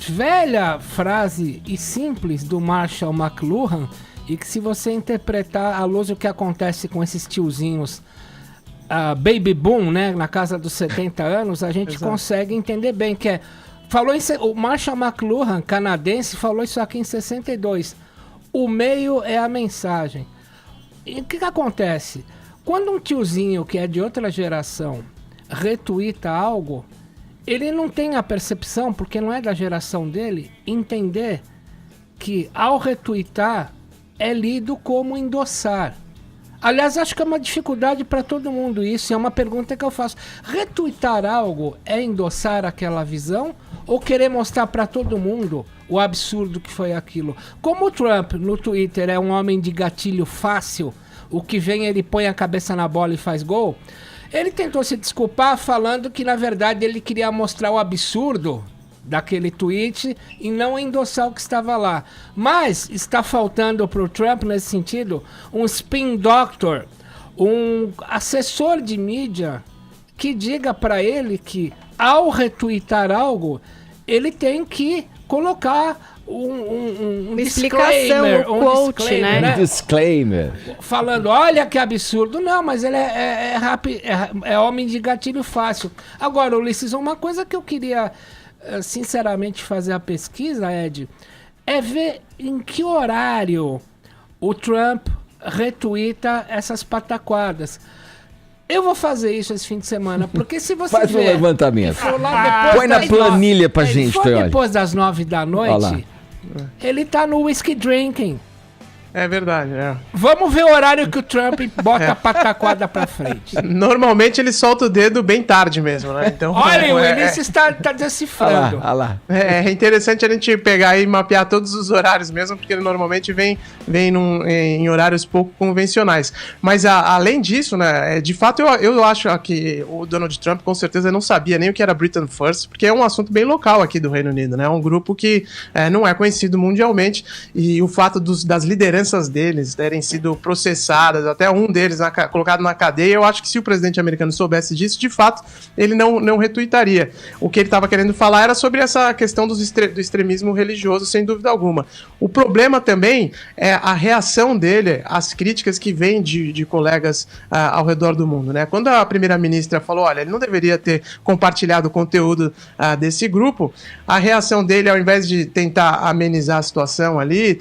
velha frase e simples do Marshall McLuhan, e que se você interpretar à luz o que acontece com esses tiozinhos baby boom, né, na casa dos 70 anos, a gente consegue entender bem, que o Marshall McLuhan, canadense, falou isso aqui em 62. O meio é a mensagem. E o que acontece? Quando um tiozinho que é de outra geração retuita algo, ele não tem a percepção, porque não é da geração dele, entender que ao retuitar é lido como endossar. Aliás, acho que é uma dificuldade para todo mundo isso, e é uma pergunta que eu faço. Retuitar algo é endossar aquela visão ou querer mostrar para todo mundo o absurdo que foi aquilo? Como o Trump no Twitter é um homem de gatilho fácil, o que vem ele põe a cabeça na bola e faz gol, ele tentou se desculpar falando que na verdade ele queria mostrar o absurdo daquele tweet e não endossar o que estava lá. Mas está faltando para o Trump, nesse sentido, um spin doctor, um assessor de mídia que diga para ele que ao retweetar algo, ele tem que colocar uma explicação, um quote, né? Um disclaimer. Falando, olha que absurdo. Não, mas ele é homem de gatilho fácil. Agora, Ulisses, uma coisa que eu queria sinceramente fazer a pesquisa, Ed, é ver em que horário o Trump retuita essas pataquadas. Eu vou fazer isso esse fim de semana, porque se você faz um levantamento. Põe na planilha pra gente, Tonholi. Depois das 9 da noite, ele tá no whisky drinking. É verdade, Vamos ver o horário que o Trump bota a pataquada pra frente. Normalmente ele solta o dedo bem tarde mesmo, né? Então, olha, o Ulisses tá decifrando. Olha lá. É interessante a gente pegar e mapear todos os horários mesmo, porque ele normalmente vem em horários pouco convencionais. Mas além disso, né, de fato eu acho que o Donald Trump com certeza não sabia nem o que era Britain First, porque é um assunto bem local aqui do Reino Unido, né? É um grupo que não é conhecido mundialmente, e o fato das lideranças deles terem sido processadas, até um deles colocado na cadeia, eu acho que se o presidente americano soubesse disso, de fato, ele não retuitaria. O que ele estava querendo falar era sobre essa questão do extremismo religioso, sem dúvida alguma. O problema também é a reação dele às críticas que vêm de colegas ao redor do mundo, né? Quando a primeira-ministra falou, olha, ele não deveria ter compartilhado o conteúdo desse grupo, a reação dele, ao invés de tentar amenizar a situação ali,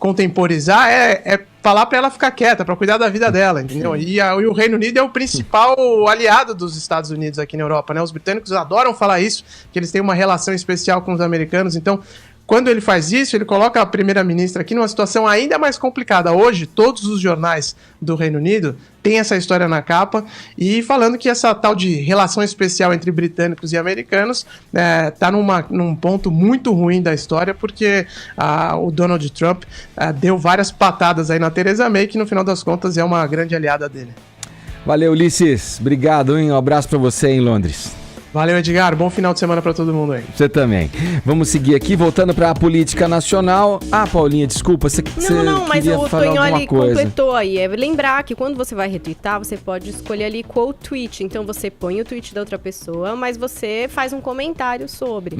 contemporizar, é falar para ela ficar quieta, para cuidar da vida dela, entendeu? E o Reino Unido é o principal aliado dos Estados Unidos aqui na Europa, né? Os britânicos adoram falar isso, que eles têm uma relação especial com os americanos, então quando ele faz isso, ele coloca a primeira-ministra aqui numa situação ainda mais complicada. Hoje, todos os jornais do Reino Unido têm essa história na capa e falando que essa tal de relação especial entre britânicos e americanos está num ponto muito ruim da história, porque o Donald Trump deu várias patadas aí na Theresa May, que no final das contas é uma grande aliada dele. Valeu, Ulisses. Obrigado, hein? Um abraço para você em Londres. Valeu, Edgar. Bom final de semana pra todo mundo aí. Você também. Vamos seguir aqui, voltando para a política nacional. Ah, Paulinha, desculpa, você Não, mas queria o falar Tonholi alguma coisa. completou aí. É lembrar que quando você vai retweetar, você pode escolher ali quote tweet. Então você põe o tweet da outra pessoa, mas você faz um comentário sobre.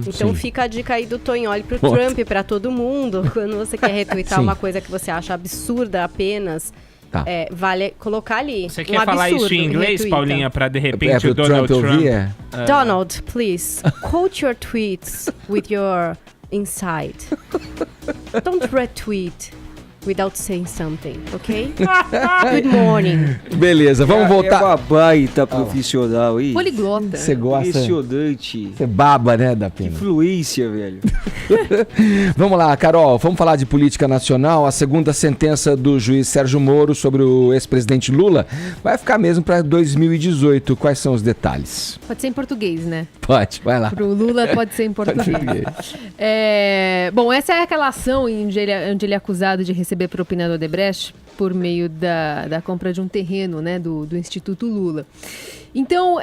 Então sim. fica a dica aí do Tonholi pro Trump, pra todo mundo. Quando você quer retweetar Sim. uma coisa que você acha absurda apenas, Tá. vale colocar ali. Você quer falar isso em inglês, retweeta. Paulinha, pra de repente pro o Donald Trump... ouvir? Donald, please, quote your tweets with your inside. Don't retweet without saying something, ok? Good morning. Beleza, vamos É voltar. uma baita profissional aí. Poliglota. Você gosta? Impressionante. Você baba, né, da pena? Influência, velho. Vamos lá, Carol, vamos falar de política nacional. A segunda sentença do juiz Sérgio Moro sobre o ex-presidente Lula vai ficar mesmo para 2018. Quais são os detalhes? Pode ser em português, né? Pode, vai lá. Pro Lula pode ser em português. Bom, essa é aquela ação onde ele é acusado de receber propina do Odebrecht por meio da compra de um terreno, né, do Instituto Lula. Então,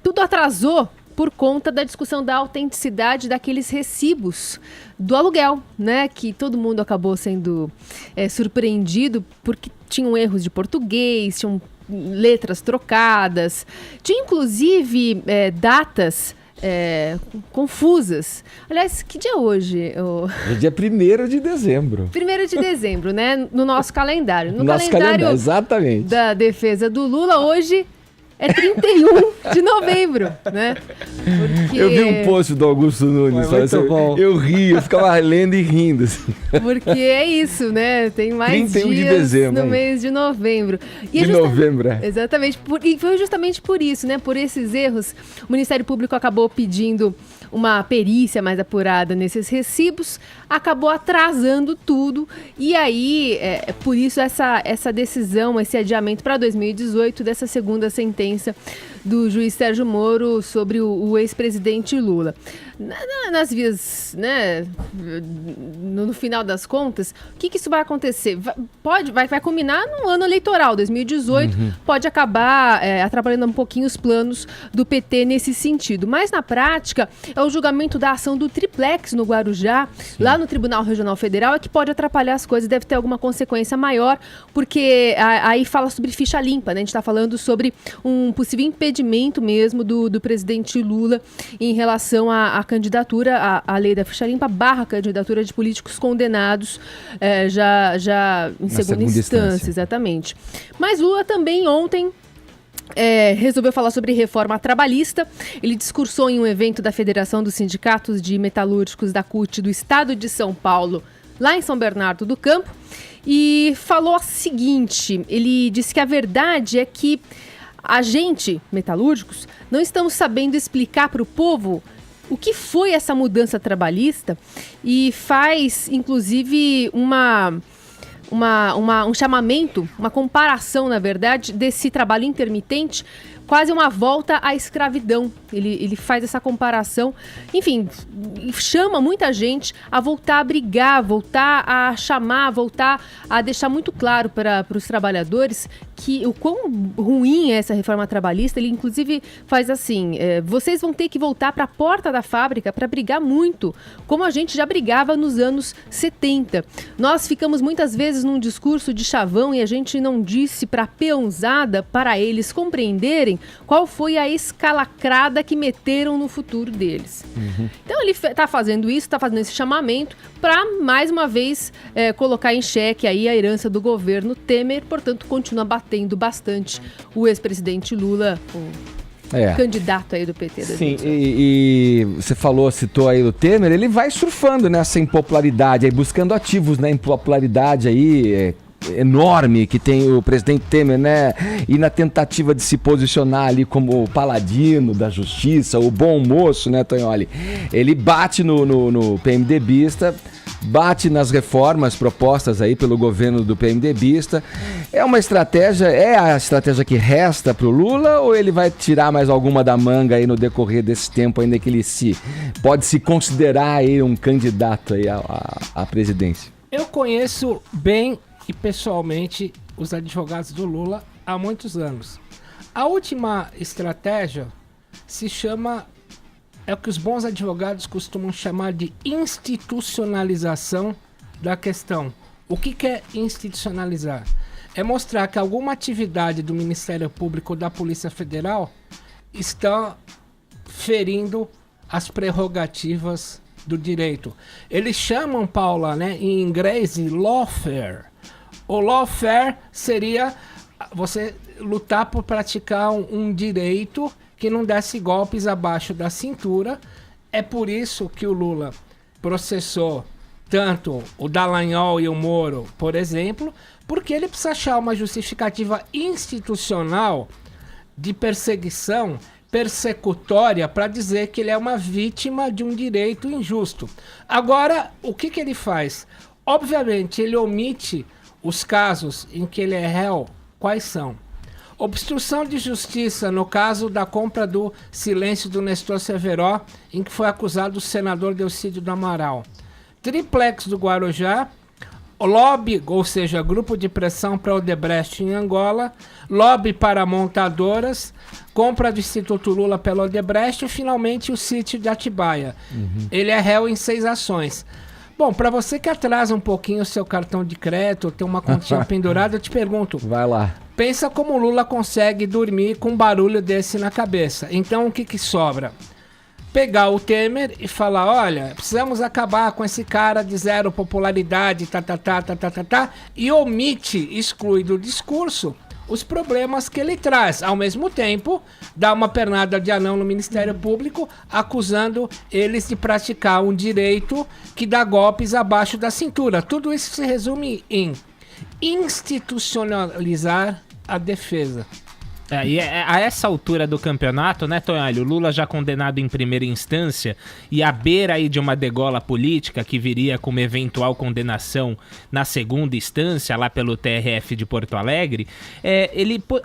tudo atrasou por conta da discussão da autenticidade daqueles recibos do aluguel, né, que todo mundo acabou sendo surpreendido porque tinham erros de português, tinham letras trocadas, tinha inclusive datas confusas. Aliás, que dia é hoje? É dia 1º de dezembro. 1º de dezembro, né? No nosso calendário. No Nosso calendário exatamente. da defesa do Lula, hoje é 31 de novembro, né? Porque... Eu vi um post do Augusto Nunes. Foi muito bom. Eu ri, eu ficava lendo e rindo. Assim. Porque é isso, né? Tem mais 31 de dias dezembro, no hein? mês de novembro. E De novembro, é. Exatamente. E foi justamente por isso, né? Por esses erros, o Ministério Público acabou pedindo uma perícia mais apurada nesses recibos, acabou atrasando tudo. E aí, por isso essa decisão, esse adiamento para 2018 dessa segunda sentença do juiz Sérgio Moro sobre o ex-presidente Lula. Nas vias, né, no final das contas, o que isso vai acontecer? Vai culminar no ano eleitoral, 2018, pode acabar atrapalhando um pouquinho os planos do PT nesse sentido. Mas, na prática, é o julgamento da ação do Triplex no Guarujá, lá no Tribunal Regional Federal, é que pode atrapalhar as coisas, deve ter alguma consequência maior, porque aí fala sobre ficha limpa, né? A gente está falando sobre um possível impedimento mesmo do presidente Lula em relação à candidatura, à lei da ficha limpa / candidatura de políticos condenados já em segunda instância, exatamente. Mas Lula também ontem resolveu falar sobre reforma trabalhista. Ele discursou em um evento da Federação dos Sindicatos de Metalúrgicos da CUT do Estado de São Paulo, lá em São Bernardo do Campo, e falou o seguinte: ele disse que a verdade é que a gente, metalúrgicos, não estamos sabendo explicar para o povo o que foi essa mudança trabalhista, e faz, inclusive, um chamamento, uma comparação, na verdade, desse trabalho intermitente, quase uma volta à escravidão. Ele faz essa comparação, enfim, chama muita gente a voltar a brigar, voltar a chamar, voltar a deixar muito claro para os trabalhadores que o quão ruim é essa reforma trabalhista. Ele, inclusive, faz assim: vocês vão ter que voltar para a porta da fábrica para brigar muito, como a gente já brigava nos anos 70. Nós ficamos muitas vezes num discurso de chavão e a gente não disse para a peãozada, para eles compreenderem qual foi a escalacrada que meteram no futuro deles. Então ele está fazendo isso, está fazendo esse chamamento para, mais uma vez, colocar em xeque aí a herança do governo Temer, portanto, continua batendo bastante o ex-presidente Lula, o candidato aí do PT. Sim, e você citou aí o Temer, ele vai surfando nessa impopularidade aí, buscando ativos na impopularidade aí, enorme que tem o presidente Temer, né? E na tentativa de se posicionar ali como o paladino da justiça, o bom moço, né, Tonholi? Ele bate no PMDBista, bate nas reformas propostas aí pelo governo do PMDBista. É uma estratégia, a estratégia que resta pro Lula, ou ele vai tirar mais alguma da manga aí no decorrer desse tempo ainda que ele pode se considerar aí um candidato aí à presidência? Eu conheço bem e pessoalmente os advogados do Lula há muitos anos. A última estratégia se chama, é o que os bons advogados costumam chamar de institucionalização da questão. O que é institucionalizar? É mostrar que alguma atividade do Ministério Público ou da Polícia Federal está ferindo as prerrogativas do direito. Eles chamam, Paula, né, em inglês de lawfare. O lawfare seria você lutar por praticar um direito que não desse golpes abaixo da cintura. É por isso que o Lula processou tanto o Dallagnol e o Moro, por exemplo, porque ele precisa achar uma justificativa institucional de perseguição persecutória para dizer que ele é uma vítima de um direito injusto. Agora, o que ele faz? Obviamente, ele omite os casos em que ele é réu. Quais são? Obstrução de justiça no caso da compra do silêncio do Nestor Severo, em que foi acusado o senador Delcídio do Amaral. Triplex do Guarujá, lobby, ou seja, grupo de pressão para Odebrecht em Angola, lobby para montadoras, compra do Instituto Lula pela Odebrecht e finalmente o sítio de Atibaia. Ele é réu em 6 ações. Bom, para você que atrasa um pouquinho o seu cartão de crédito, tem uma continha pendurada, eu te pergunto. Vai lá. Pensa como o Lula consegue dormir com um barulho desse na cabeça. Então o que sobra? Pegar o Temer e falar, olha, precisamos acabar com esse cara de zero popularidade, e omite, exclui do discurso os problemas que ele traz. Ao mesmo tempo, dá uma pernada de anão no Ministério Público, acusando eles de praticar um direito que dá golpes abaixo da cintura. Tudo isso se resume em institucionalizar a defesa. E a essa altura do campeonato, né, Tonhali, o Lula já condenado em primeira instância e à beira aí de uma degola política que viria com uma eventual condenação na segunda instância, lá pelo TRF de Porto Alegre,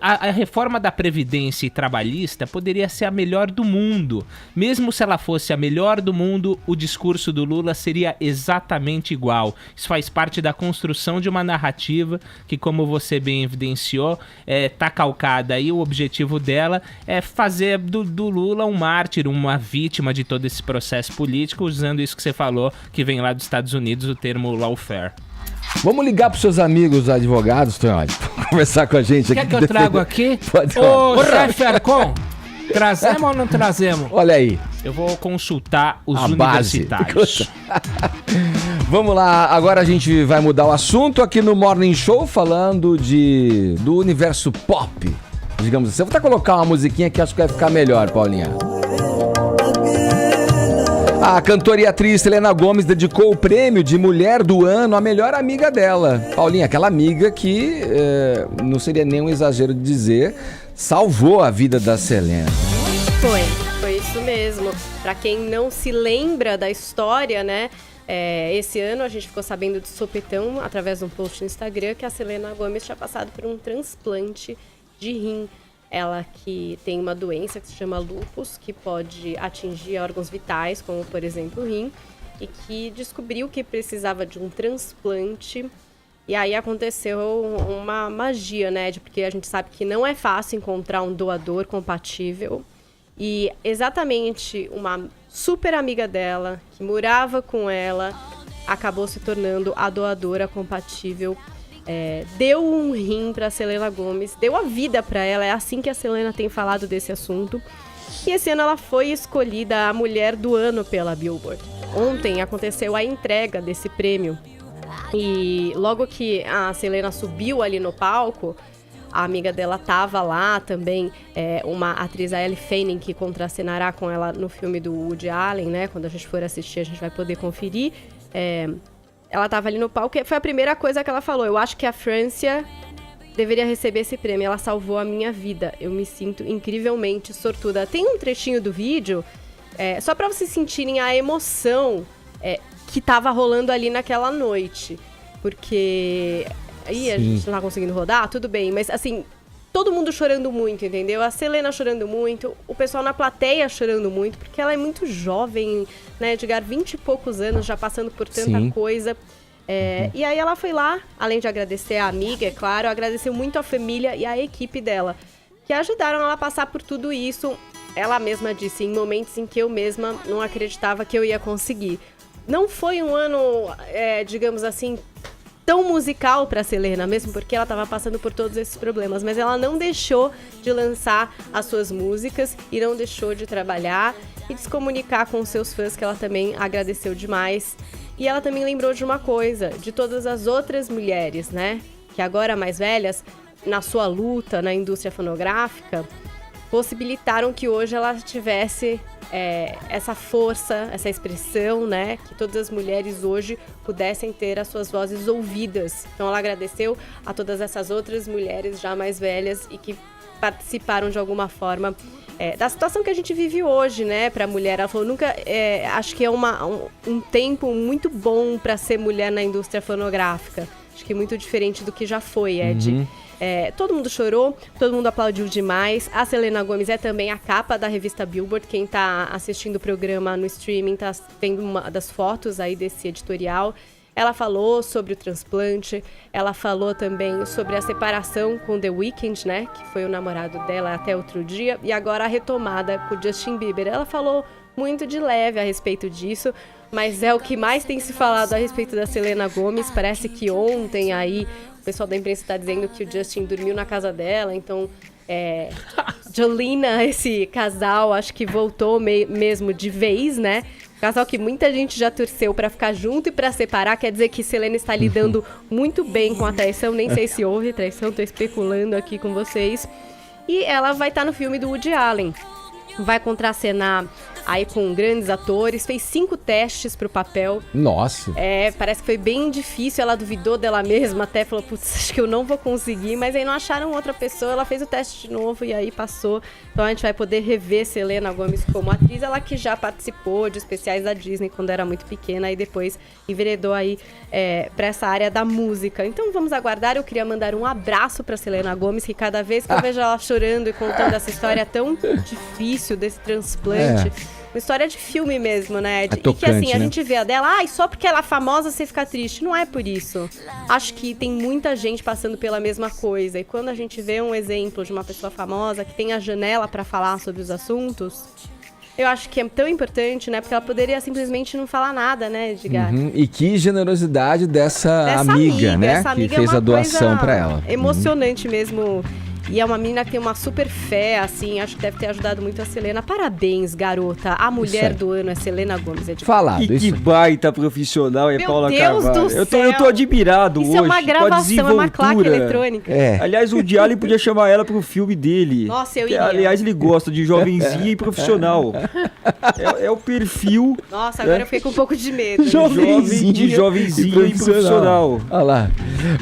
a reforma da Previdência e Trabalhista poderia ser a melhor do mundo. Mesmo se ela fosse a melhor do mundo, o discurso do Lula seria exatamente igual. Isso faz parte da construção de uma narrativa que, como você bem evidenciou, tá calcada aí. O objetivo dela é fazer do Lula um mártir, uma vítima de todo esse processo político, usando isso que você falou, que vem lá dos Estados Unidos, o termo lawfare. Vamos ligar pros seus amigos advogados, Tonhali, pra conversar com a gente aqui. Quer que eu trago aqui? Pode. Ô, chefe Arcon, trazemos ou não trazemos? Olha aí. Eu vou consultar os A universitários. Vamos lá, agora a gente vai mudar o assunto aqui no Morning Show, falando do universo pop. Digamos assim, eu vou até colocar uma musiquinha que acho que vai ficar melhor, Paulinha. A cantora e atriz Selena Gomez dedicou o prêmio de Mulher do Ano à melhor amiga dela. Paulinha, aquela amiga que, não seria nem um exagero de dizer, salvou a vida da Selena. Foi isso mesmo. Pra quem não se lembra da história, né? Esse ano a gente ficou sabendo de sopetão, através de um post no Instagram, que a Selena Gomez tinha passado por um transplante de rim. Ela que tem uma doença que se chama lúpus, que pode atingir órgãos vitais, como por exemplo o rim, e que descobriu que precisava de um transplante. E aí aconteceu uma magia, né? Porque a gente sabe que não é fácil encontrar um doador compatível. E exatamente uma super amiga dela, que morava com ela, acabou se tornando a doadora compatível. Deu um rim pra Selena Gomez, deu a vida pra ela, é assim que a Selena tem falado desse assunto. E esse ano ela foi escolhida a Mulher do Ano pela Billboard. Ontem aconteceu a entrega desse prêmio. E logo que a Selena subiu ali no palco, a amiga dela tava lá também, uma atriz, a Elle Fanning, que contracenará com ela no filme do Woody Allen, né? Quando a gente for assistir, a gente vai poder conferir. Ela tava ali no palco e foi a primeira coisa que ela falou. Eu acho que a França deveria receber esse prêmio. Ela salvou a minha vida. Eu me sinto incrivelmente sortuda. Tem um trechinho do vídeo, só pra vocês sentirem a emoção que tava rolando ali naquela noite. Porque aí a gente não tá conseguindo rodar, tudo bem. Mas assim, todo mundo chorando muito, entendeu? A Selena chorando muito, o pessoal na plateia chorando muito, porque ela é muito jovem, né, Edgar, 20 e poucos anos, já passando por tanta coisa. E aí ela foi lá, além de agradecer a amiga, é claro, agradeceu muito a família e a equipe dela, que ajudaram ela a passar por tudo isso. ela mesma disse, em momentos em que eu mesma não acreditava que eu ia conseguir. Não foi um ano, digamos assim, tão musical para Selena, mesmo porque ela estava passando por todos esses problemas, mas ela não deixou de lançar as suas músicas e não deixou de trabalhar e de se comunicar com os seus fãs, que ela também agradeceu demais. E ela também lembrou de uma coisa, de todas as outras mulheres, né, que agora mais velhas, na sua luta na indústria fonográfica, possibilitaram que hoje ela tivesse essa força, essa expressão, né? Que todas as mulheres hoje pudessem ter as suas vozes ouvidas. Então ela agradeceu a todas essas outras mulheres já mais velhas e que participaram de alguma forma da situação que a gente vive hoje, né? Para a mulher. Ela falou, acho que é um tempo muito bom para ser mulher na indústria fonográfica. Acho que é muito diferente do que já foi, Ed. Todo mundo chorou, todo mundo aplaudiu demais. A Selena Gomez é também a capa da revista Billboard. Quem tá assistindo o programa no streaming tá vendo uma das fotos aí desse editorial. Ela falou sobre o transplante, ela falou também sobre a separação com The Weeknd, né? Que foi o namorado dela até outro dia. E agora a retomada com o Justin Bieber. Ela falou muito de leve a respeito disso, mas é o que mais tem se falado a respeito da Selena Gomez. Parece que ontem aí o pessoal da imprensa está dizendo que o Justin dormiu na casa dela, então Jolina, esse casal, acho que voltou mesmo de vez, né? Casal que muita gente já torceu para ficar junto e para separar, quer dizer que Selena está lidando muito bem com a traição, nem sei se houve traição, tô especulando aqui com vocês. E ela vai estar no filme do Woody Allen, vai contracenar aí com grandes atores, fez 5 testes pro papel. Nossa! Parece que foi bem difícil, ela duvidou dela mesma, até falou, putz, acho que eu não vou conseguir, mas aí não acharam outra pessoa, ela fez o teste de novo e aí passou. Então a gente vai poder rever Selena Gomez como atriz, ela que já participou de especiais da Disney quando era muito pequena e depois enveredou aí pra essa área da música. Então vamos aguardar, eu queria mandar um abraço pra Selena Gomez, que cada vez que eu vejo ela chorando e contando essa história tão difícil desse transplante... Uma história de filme mesmo, né? Tocante, e que assim, a né? gente vê a dela, só porque ela é famosa você fica triste. Não é por isso. Acho que tem muita gente passando pela mesma coisa. E quando a gente vê um exemplo de uma pessoa famosa que tem a janela pra falar sobre os assuntos, eu acho que é tão importante, né? Porque ela poderia simplesmente não falar nada, né, Edgar? E que generosidade dessa amiga, né? Essa amiga que fez a doação pra ela. Emocionante mesmo. E é uma menina que tem uma super fé, assim, acho que deve ter ajudado muito a Selena. Parabéns, garota. A mulher do ano é Selena Gomez. Falado. E que baita profissional é Paula Deus Carvalho. do Eu céu. tô admirado Isso hoje. é uma gravação, é uma claque eletrônica. Aliás, o Woody Allen podia chamar ela pro filme dele. Nossa, eu Que, iria. aliás, ele gosta de jovenzinha e profissional. É o perfil... Nossa, agora eu fiquei com um pouco de medo. Jovenzinho e profissional. Olha lá.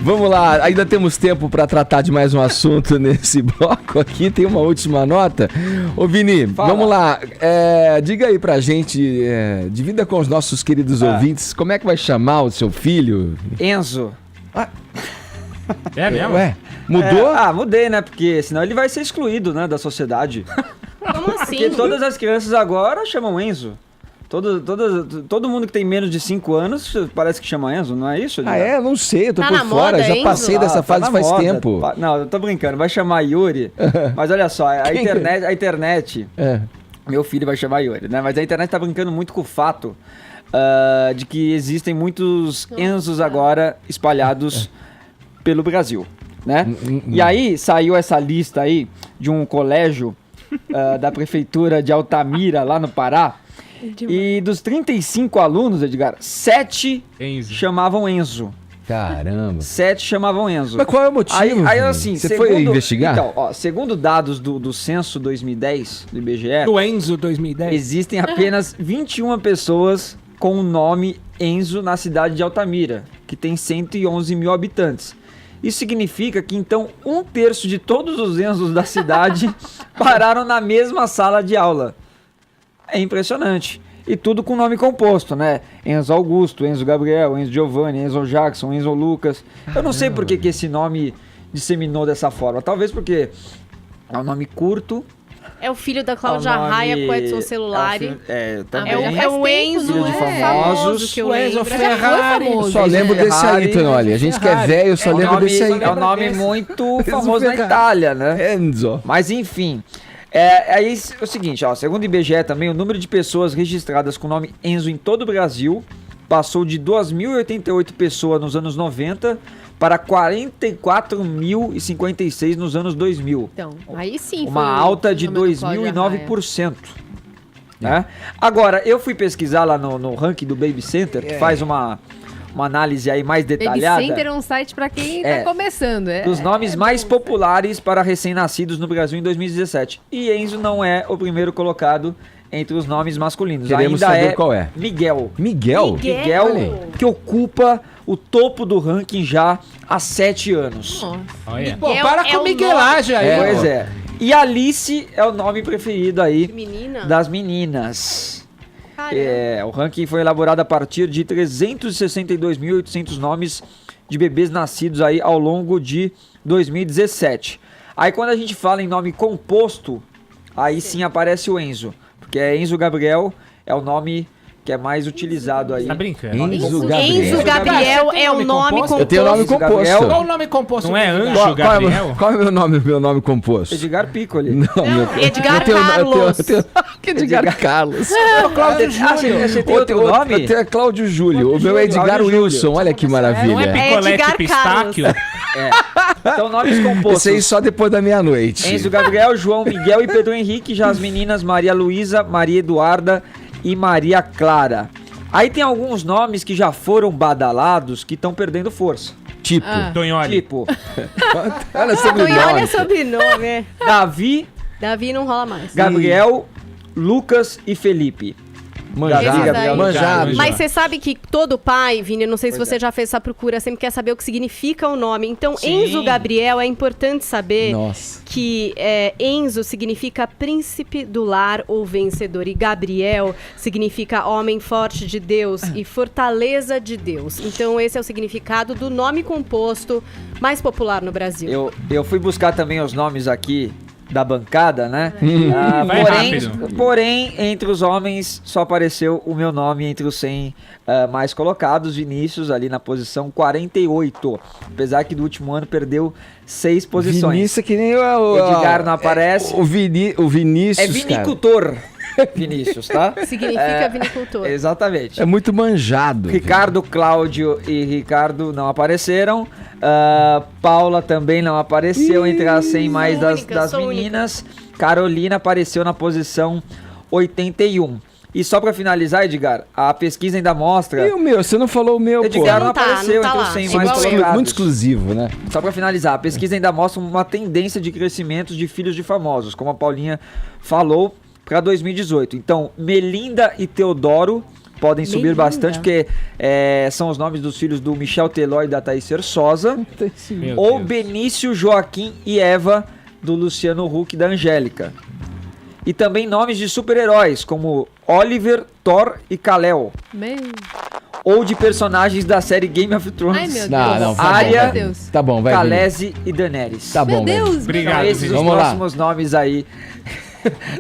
Vamos lá, ainda temos tempo para tratar de mais um assunto nesse bloco aqui. Tem uma última nota. Ô Vini, vamos lá. Diga aí pra gente, divida com os nossos queridos ouvintes, como é que vai chamar o seu filho? Enzo. É mesmo? Ué, mudou? Mudei, né? Porque senão ele vai ser excluído, né, da sociedade. Como assim? Porque todas as crianças agora chamam Enzo. Todo mundo que tem menos de 5 anos parece que chama Enzo, não é isso? Não sei, eu tô Tá por na fora, moda, já Enzo? passei dessa fase faz tempo. Não, eu tô brincando, vai chamar Yuri. Mas olha só, a internet meu filho vai chamar Yuri, né? Mas a internet tá brincando muito com o fato de que existem muitos Enzos agora espalhados pelo Brasil, né? E aí saiu essa lista aí de um colégio da prefeitura de Altamira, lá no Pará. E dos 35 alunos, Edgar, 7 chamavam Enzo. Caramba. 7 chamavam Enzo. Mas qual é o motivo? Aí assim, você foi investigar? Então, segundo dados do censo 2010 do IBGE, Do Enzo 2010. existem apenas 21 pessoas com o nome Enzo na cidade de Altamira, que tem 111 mil habitantes. Isso significa que, então, 1/3 de todos os Enzos da cidade pararam na mesma sala de aula. É impressionante. E tudo com nome composto, né? Enzo Augusto, Enzo Gabriel, Enzo Giovanni, Enzo Jackson, Enzo Lucas. Eu não sei por que esse nome disseminou dessa forma. Talvez porque é um nome curto. É o filho da Cláudia Raia com Edson Celulari. Também. É o Enzo, Filho de famosos. que eu O Enzo lembro. Ferrari. Eu só lembro desse aí, Tonoli. A gente que é velho, eu só lembro desse aí. É um nome muito famoso na Itália, né? Enzo. Mas enfim, Aí é o seguinte, ó, segundo o IBGE também, o número de pessoas registradas com o nome Enzo em todo o Brasil passou de 2.088 pessoas nos anos 90 para 44.056 nos anos 2000. Então, aí sim. Uma alta de 2.009%. Né? Agora, eu fui pesquisar lá no ranking do Baby Center, que faz uma análise aí mais detalhada. Baby Center é um site para quem tá começando. Dos nomes mais populares para recém-nascidos no Brasil em 2017. E Enzo não é o primeiro colocado entre os nomes masculinos. Queremos ainda saber qual é. Miguel. Miguel? Miguel, que ocupa o topo do ranking já há 7 anos. Olha. Pô, para com miguelagem aí. Pois é. E Alice é o nome preferido aí Menina? das meninas. O ranking foi elaborado a partir de 362.800 nomes de bebês nascidos aí ao longo de 2017. Aí quando a gente fala em nome composto, aí sim aparece o Enzo, porque é Enzo Gabriel, é o nome que é mais utilizado aí. Tá brincando? Enzo Enzo Gabriel é o nome composto. Eu tenho o nome composto. Qual o nome composto? Não é do Anjo Edgar? Gabriel? Qual é o meu nome composto? Edgar Piccoli. Não, Edgar eu Carlos. tenho Edgar Carlos. Cláudio Júlio. Você tem outro nome? Eu tenho Cláudio Júlio. O meu é Edgar Cláudio Wilson. Júlio. Olha que Não é maravilha. picolete Edgar pistáquio? Então, nomes compostos. Esse aí só depois da meia-noite. Enzo Gabriel, João Miguel e Pedro Henrique. Já as meninas Maria Luísa, Maria Eduarda e Maria Clara. Aí tem alguns nomes que já foram badalados que estão perdendo força. Tipo. Tonholi. Tipo, Olha Tonholi é sobrenome, é. Davi, Davi não rola mais. Gabriel, Lucas e Felipe. Manjado. Esses aí. Gabriel, Manjado. Mas você sabe que todo pai, Vini, não sei se você já fez essa procura, sempre quer saber o que significa o nome. Então, Sim. Enzo Gabriel, é importante saber Nossa. que Enzo significa príncipe do lar ou vencedor. E Gabriel significa homem forte de Deus e fortaleza de Deus. Então, esse é o significado do nome composto mais popular no Brasil. Eu fui buscar também os nomes aqui da bancada, né? Vai rápido. Porém, entre os homens só apareceu o meu nome entre os 100 mais colocados, Vinícius ali na posição 48, apesar que do último ano perdeu 6 posições. Vinícius que nem o Edgar não aparece. O Vinícius, É vinicultor, Vinícius, tá? Significa vinicultor. Exatamente. cara. É muito manjado. Ricardo, Cláudio e Ricardo não apareceram. Paula também não apareceu entre as 100 mais das meninas. Carolina apareceu na posição 81. E só pra finalizar, Edgar, a pesquisa ainda mostra... E o meu? Você não falou o meu, Edgar pô. não apareceu não tá entre lá. os 100 Igual mais eu. colocados. Muito exclusivo, né? Só pra finalizar, a pesquisa ainda mostra uma tendência de crescimento de filhos de famosos, como a Paulinha falou, para 2018. Então, Melinda e Teodoro podem subir Melinda. bastante, porque são os nomes dos filhos do Michel Teló e da Thaís Cersosa. Meu Ou Deus. Benício, Joaquim e Eva, do Luciano Huck e da Angélica. E também nomes de super-heróis, como Oliver, Thor e Kal-El. Meu... Ou de personagens da série Game of Thrones. Ai, meu Deus. Não, Arya, Meu Deus. Tá bom, vai. Vini. Khaleesi e Daenerys. Tá Meu bom, velho. Deus. Obrigado, São esses os Vamos lá. próximos nomes aí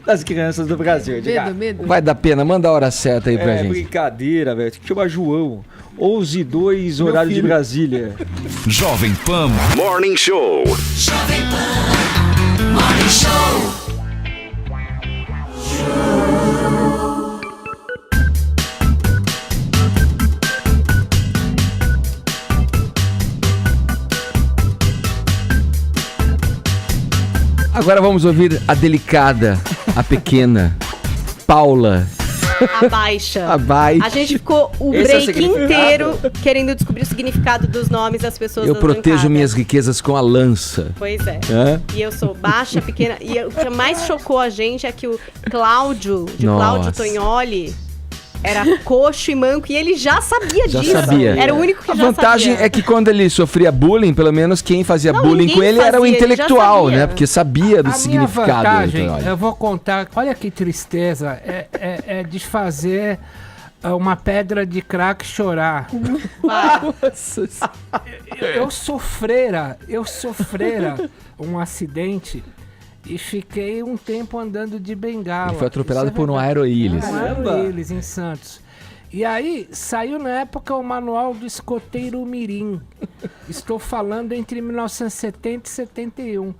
das crianças do Brasil. Edgar. Medo, medo. Vai dar pena, manda a hora certa aí pra gente. Brincadeira, velho. Chama João. 11:02, horário de Brasília. Jovem Pan Morning Show. Agora vamos ouvir a delicada, a pequena, Paula. A baixa. Abaixo. A gente ficou o Esse é o break significado? inteiro querendo descobrir o significado dos nomes das pessoas Eu das protejo bancadas. minhas riquezas com a lança. Pois é. Hã? E eu sou baixa, pequena. E o que mais chocou a gente é que o Cláudio, Nossa. Cláudio Tonholi, era coxo e manco e ele já sabia Já disso. sabia. Era o único que A já vantagem sabia. é que quando ele sofria bullying, pelo menos quem fazia Não, bullying ninguém com ele era o fazia, ele já intelectual, sabia. né? Porque sabia do A minha significado. vantagem, Então, olha. eu vou contar, olha que tristeza, é desfazer uma pedra de crack chorar. Eu sofrera um acidente e fiquei um tempo andando de bengala. Ele foi atropelado Isso é por um verdade. Aeroílis. Um Aeroílis em Santos. E aí saiu na época o manual do escoteiro mirim. Estou falando entre 1970 e 71.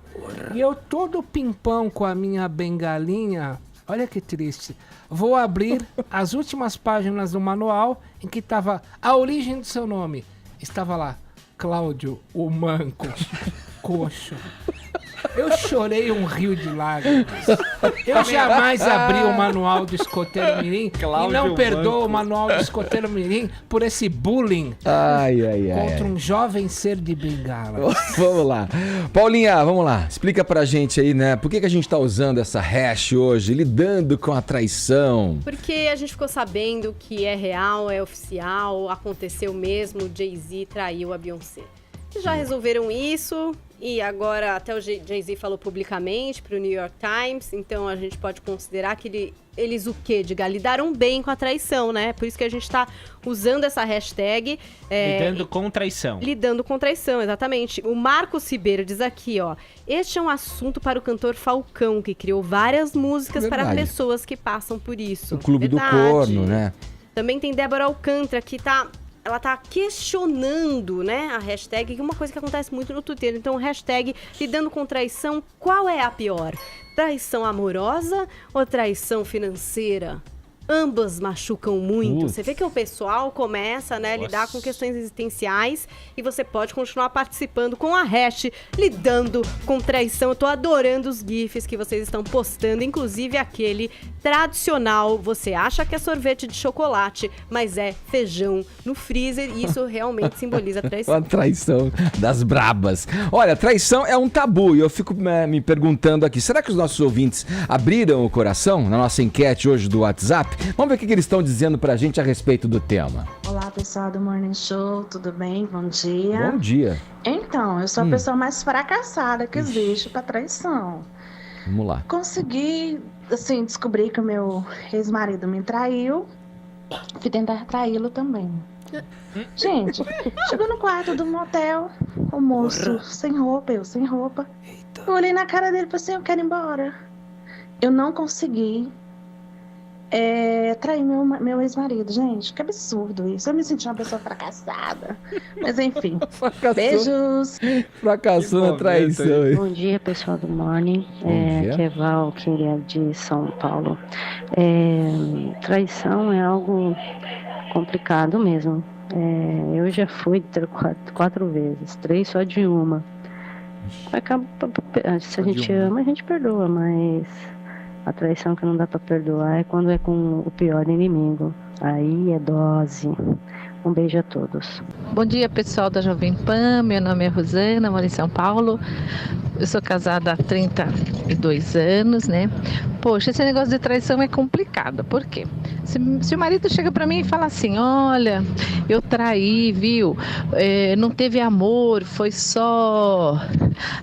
E eu todo pimpão com a minha bengalinha. Olha que triste. Vou abrir as últimas páginas do manual em que estava a origem do seu nome. Estava lá, Cláudio, o manco, coxo. Eu chorei um rio de lágrimas. Eu jamais abri o manual do Escoteiro Mirim e não perdoo o manual do Escoteiro Mirim por esse bullying contra um jovem ser de bengala. Vamos lá. Paulinha, vamos lá. Explica pra gente aí, né? Por que a gente tá usando essa hash hoje, lidando com a traição? Porque a gente ficou sabendo que é real, é oficial, aconteceu mesmo, o Jay-Z traiu a Beyoncé. Já resolveram isso e agora até o Jay-Z falou publicamente para o New York Times, então a gente pode considerar que eles o quê? Lidaram bem com a traição, né? Por isso que a gente está usando essa hashtag. Lidando com traição. Lidando com traição, exatamente. O Marcos Ribeiro diz aqui, ó, este é um assunto para o cantor Falcão, que criou várias músicas para pessoas que passam por isso. O Clube do Corno, né? Também tem Débora Alcântara, que ela tá questionando, né, a hashtag, que é uma coisa que acontece muito no Twitter. Então, hashtag lidando com traição, qual é a pior? Traição amorosa ou traição financeira? Ambas machucam muito. Você vê que o pessoal começa, né, a lidar com questões existenciais e você pode continuar participando com a hash lidando com traição. Eu tô adorando os GIFs que vocês estão postando, inclusive aquele tradicional. Você acha que é sorvete de chocolate, mas é feijão no freezer e isso realmente simboliza a traição. A traição das brabas. Olha, traição é um tabu e eu fico me perguntando aqui, será que os nossos ouvintes abriram o coração na nossa enquete hoje do WhatsApp? Vamos ver o que eles estão dizendo pra gente a respeito do tema. Olá, pessoal do Morning Show, tudo bem? Bom dia. Bom dia. Então, eu sou a pessoa mais fracassada que existe pra traição. Vamos lá. Consegui, assim, descobrir que o meu ex-marido me traiu. Fui tentar traí-lo também. Gente, chegou no quarto do motel, o moço sem roupa, eu sem roupa. Eu olhei na cara dele e falei assim, eu quero ir embora. Eu não consegui trair meu ex-marido, gente, que absurdo isso. Eu me senti uma pessoa fracassada. Mas enfim, beijos. Fracassou na traição. Bom dia, pessoal do Morning. Aqui é Val, que é de São Paulo. Traição é algo complicado mesmo. Eu já fui 4 vezes, 3 só de uma. Se a gente ama, a gente perdoa, mas a traição que não dá pra perdoar é quando é com o pior inimigo. Aí é dose. Um beijo a todos. Bom dia, pessoal da Jovem Pan. Meu nome é Rosana, moro em São Paulo. Eu sou casada há 32 anos, né? Poxa, esse negócio de traição é complicado. Por quê? Se o marido chega pra mim e fala assim, olha, eu traí, viu? Não teve amor, foi só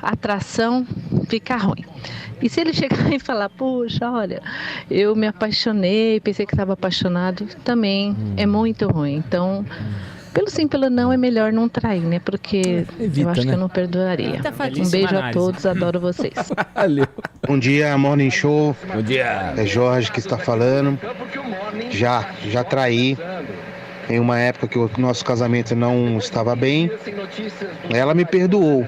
atração, fica ruim. E se ele chegar e falar, poxa, olha, eu me apaixonei, pensei que estava apaixonado, também é muito ruim. Então, pelo sim, pelo não, é melhor não trair, né? Porque eu acho que eu não perdoaria. Um beijo a todos, adoro vocês. Valeu. Bom dia, Morning Show. Bom dia. É Jorge que está falando. Já traí. Em uma época que o nosso casamento não estava bem, ela me perdoou.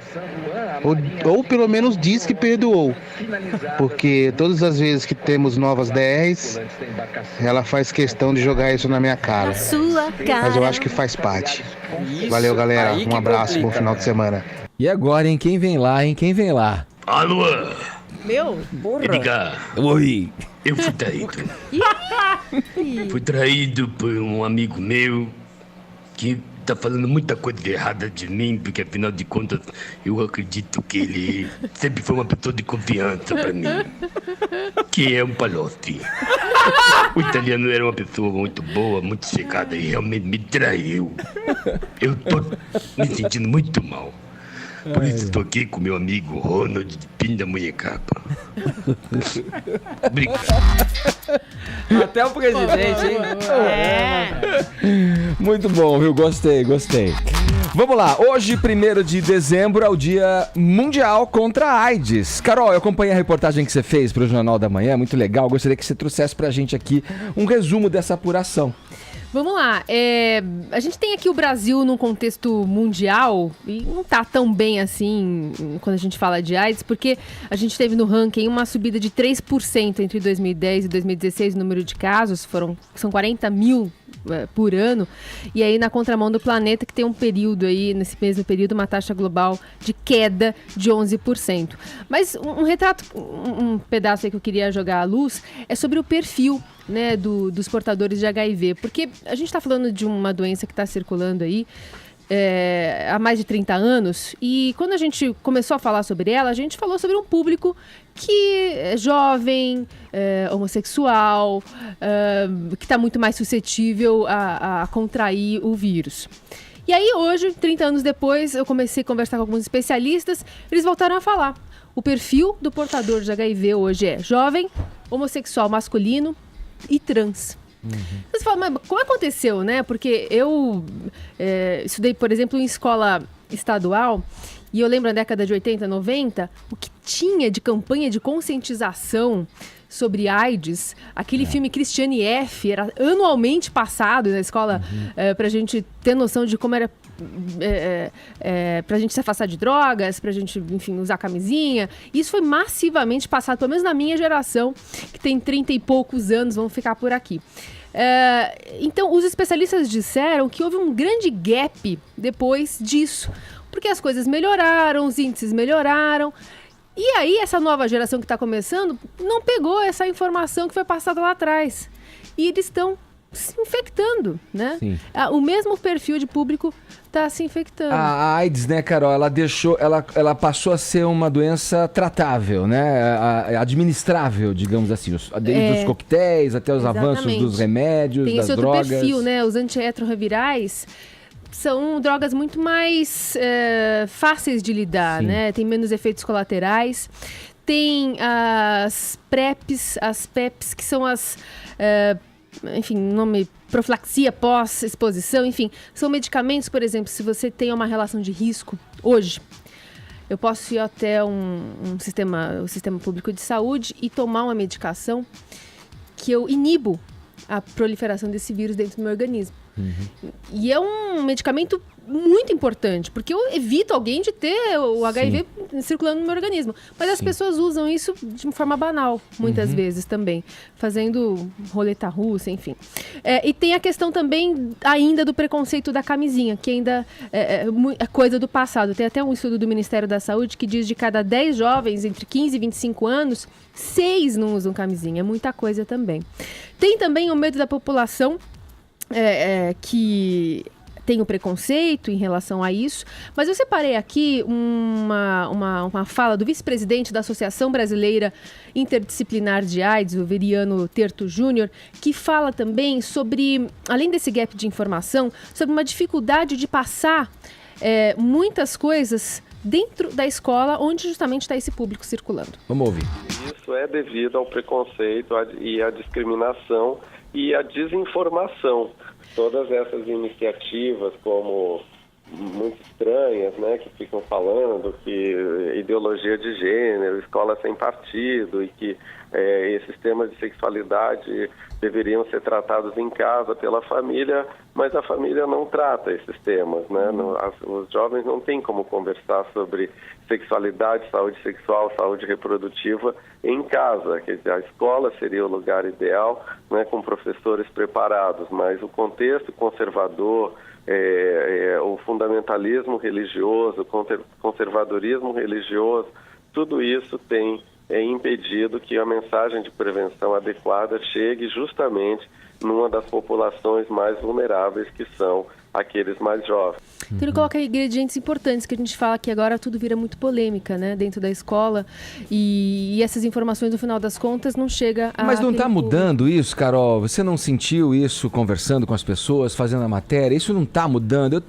Ou pelo menos diz que perdoou. Porque todas as vezes que temos novas DRs, ela faz questão de jogar isso na minha cara. Mas eu acho que faz parte. Valeu, galera. Um abraço, bom final de semana. E agora, hein? Quem vem lá, hein? Quem vem lá? Alô? Meu, porra. Edgar. Oi. Eu fui traído. Fui traído por um amigo meu que tá falando muita coisa errada de mim, porque afinal de contas eu acredito que ele sempre foi uma pessoa de confiança pra mim, que é um Palocci. O italiano era uma pessoa muito boa, muito chegada e realmente me traiu. Eu tô me sentindo muito mal. Por isso estou aqui com meu amigo Ronald de Pindamonhangaba. Obrigado. Até o presidente, hein? Muito bom, viu? Gostei. Vamos lá, hoje, 1º de dezembro, é o Dia Mundial contra a AIDS. Carol, eu acompanhei a reportagem que você fez para o Jornal da Manhã, muito legal. Gostaria que você trouxesse pra gente aqui um resumo dessa apuração. Vamos lá. A gente tem aqui o Brasil num contexto mundial e não tá tão bem assim quando a gente fala de AIDS, porque a gente teve no ranking uma subida de 3% entre 2010 e 2016 o número de casos, são 40 mil por ano, e aí na contramão do planeta que tem um período aí, nesse mesmo período, uma taxa global de queda de 11%. Mas um retrato, um pedaço aí que eu queria jogar à luz é sobre o perfil, né, dos portadores de HIV, porque a gente está falando de uma doença que está circulando aí há mais de 30 anos, e quando a gente começou a falar sobre ela, a gente falou sobre um público que é jovem, homossexual, que está muito mais suscetível a contrair o vírus. E aí hoje, 30 anos depois, eu comecei a conversar com alguns especialistas, eles voltaram a falar. O perfil do portador de HIV hoje é jovem, homossexual masculino e trans. Você fala, mas como aconteceu, né? Porque eu estudei, por exemplo, em escola estadual, e eu lembro na década de 80, 90, o que tinha de campanha de conscientização sobre AIDS, aquele filme Christiane F. era anualmente passado na escola pra gente ter noção de como era pra gente se afastar de drogas, pra gente, enfim, usar camisinha. Isso foi massivamente passado, pelo menos na minha geração, que tem 30 e poucos anos, vamos ficar por aqui. Então, os especialistas disseram que houve um grande gap depois disso, porque as coisas melhoraram, os índices melhoraram. E aí, essa nova geração que está começando não pegou essa informação que foi passada lá atrás. E eles estão se infectando, né? O mesmo perfil de público está se infectando. A AIDS, né, Carol, ela passou a ser uma doença tratável, né? Administrável, digamos assim. Desde os coquetéis até os avanços dos remédios, tem das esse drogas. outro perfil, né? Os antirretrovirais são drogas muito mais fáceis de lidar, né? Tem menos efeitos colaterais. Tem as PrEPs, que são enfim, nome profilaxia pós-exposição, enfim, são medicamentos, por exemplo, se você tem uma relação de risco hoje, eu posso ir até o sistema público de saúde e tomar uma medicação que eu inibo a proliferação desse vírus dentro do meu organismo. E é um medicamento muito importante, porque eu evito alguém de ter o HIV circulando no meu organismo. Mas as pessoas usam isso de uma forma banal, muitas vezes também, fazendo roleta russa, enfim. E tem a questão também ainda do preconceito da camisinha, que ainda é coisa do passado. Tem até um estudo do Ministério da Saúde que diz de cada 10 jovens entre 15 e 25 anos, 6 não usam camisinha. É muita coisa também. Tem também o medo da população que tem o preconceito em relação a isso, mas eu separei aqui uma fala do vice-presidente da Associação Brasileira Interdisciplinar de AIDS, o Veriano Terto Júnior, que fala também sobre, além desse gap de informação, sobre uma dificuldade de passar muitas coisas dentro da escola, onde justamente está esse público circulando. Vamos ouvir. Isso é devido ao preconceito e à discriminação e à desinformação. Todas essas iniciativas, como muito estranhas, né, que ficam falando que ideologia de gênero, escola sem partido e que esses temas de sexualidade deveriam ser tratados em casa pela família, mas a família não trata esses temas, né? Os jovens não têm como conversar sobre sexualidade, saúde sexual, saúde reprodutiva em casa. Quer dizer, a escola seria o lugar ideal, né, com professores preparados, mas o contexto conservador, o fundamentalismo religioso, o conservadorismo religioso, tudo isso tem impedido que a mensagem de prevenção adequada chegue justamente numa das populações mais vulneráveis, que são aqueles mais jovens. Então ele coloca ingredientes importantes, que a gente fala que agora tudo vira muito polêmica, né, dentro da escola, e essas informações, no final das contas, não chega a... Mas não está mudando isso, Carol? Você não sentiu isso conversando com as pessoas, fazendo a matéria? Isso não está mudando?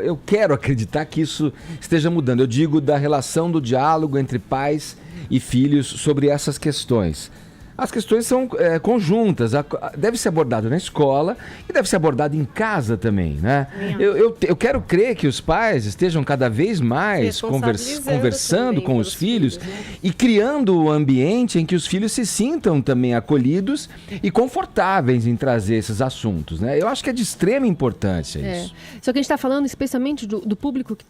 Eu quero acreditar que isso esteja mudando. Eu digo da relação do diálogo entre pais e filhos sobre essas questões. As questões são conjuntas, deve ser abordado na escola e deve ser abordado em casa também, né? Eu quero crer que os pais estejam cada vez mais conversando com os filhos, né? E criando um ambiente em que os filhos se sintam também acolhidos e confortáveis em trazer esses assuntos, né? Eu acho que é de extrema importância isso. Só que a gente está falando especialmente do público que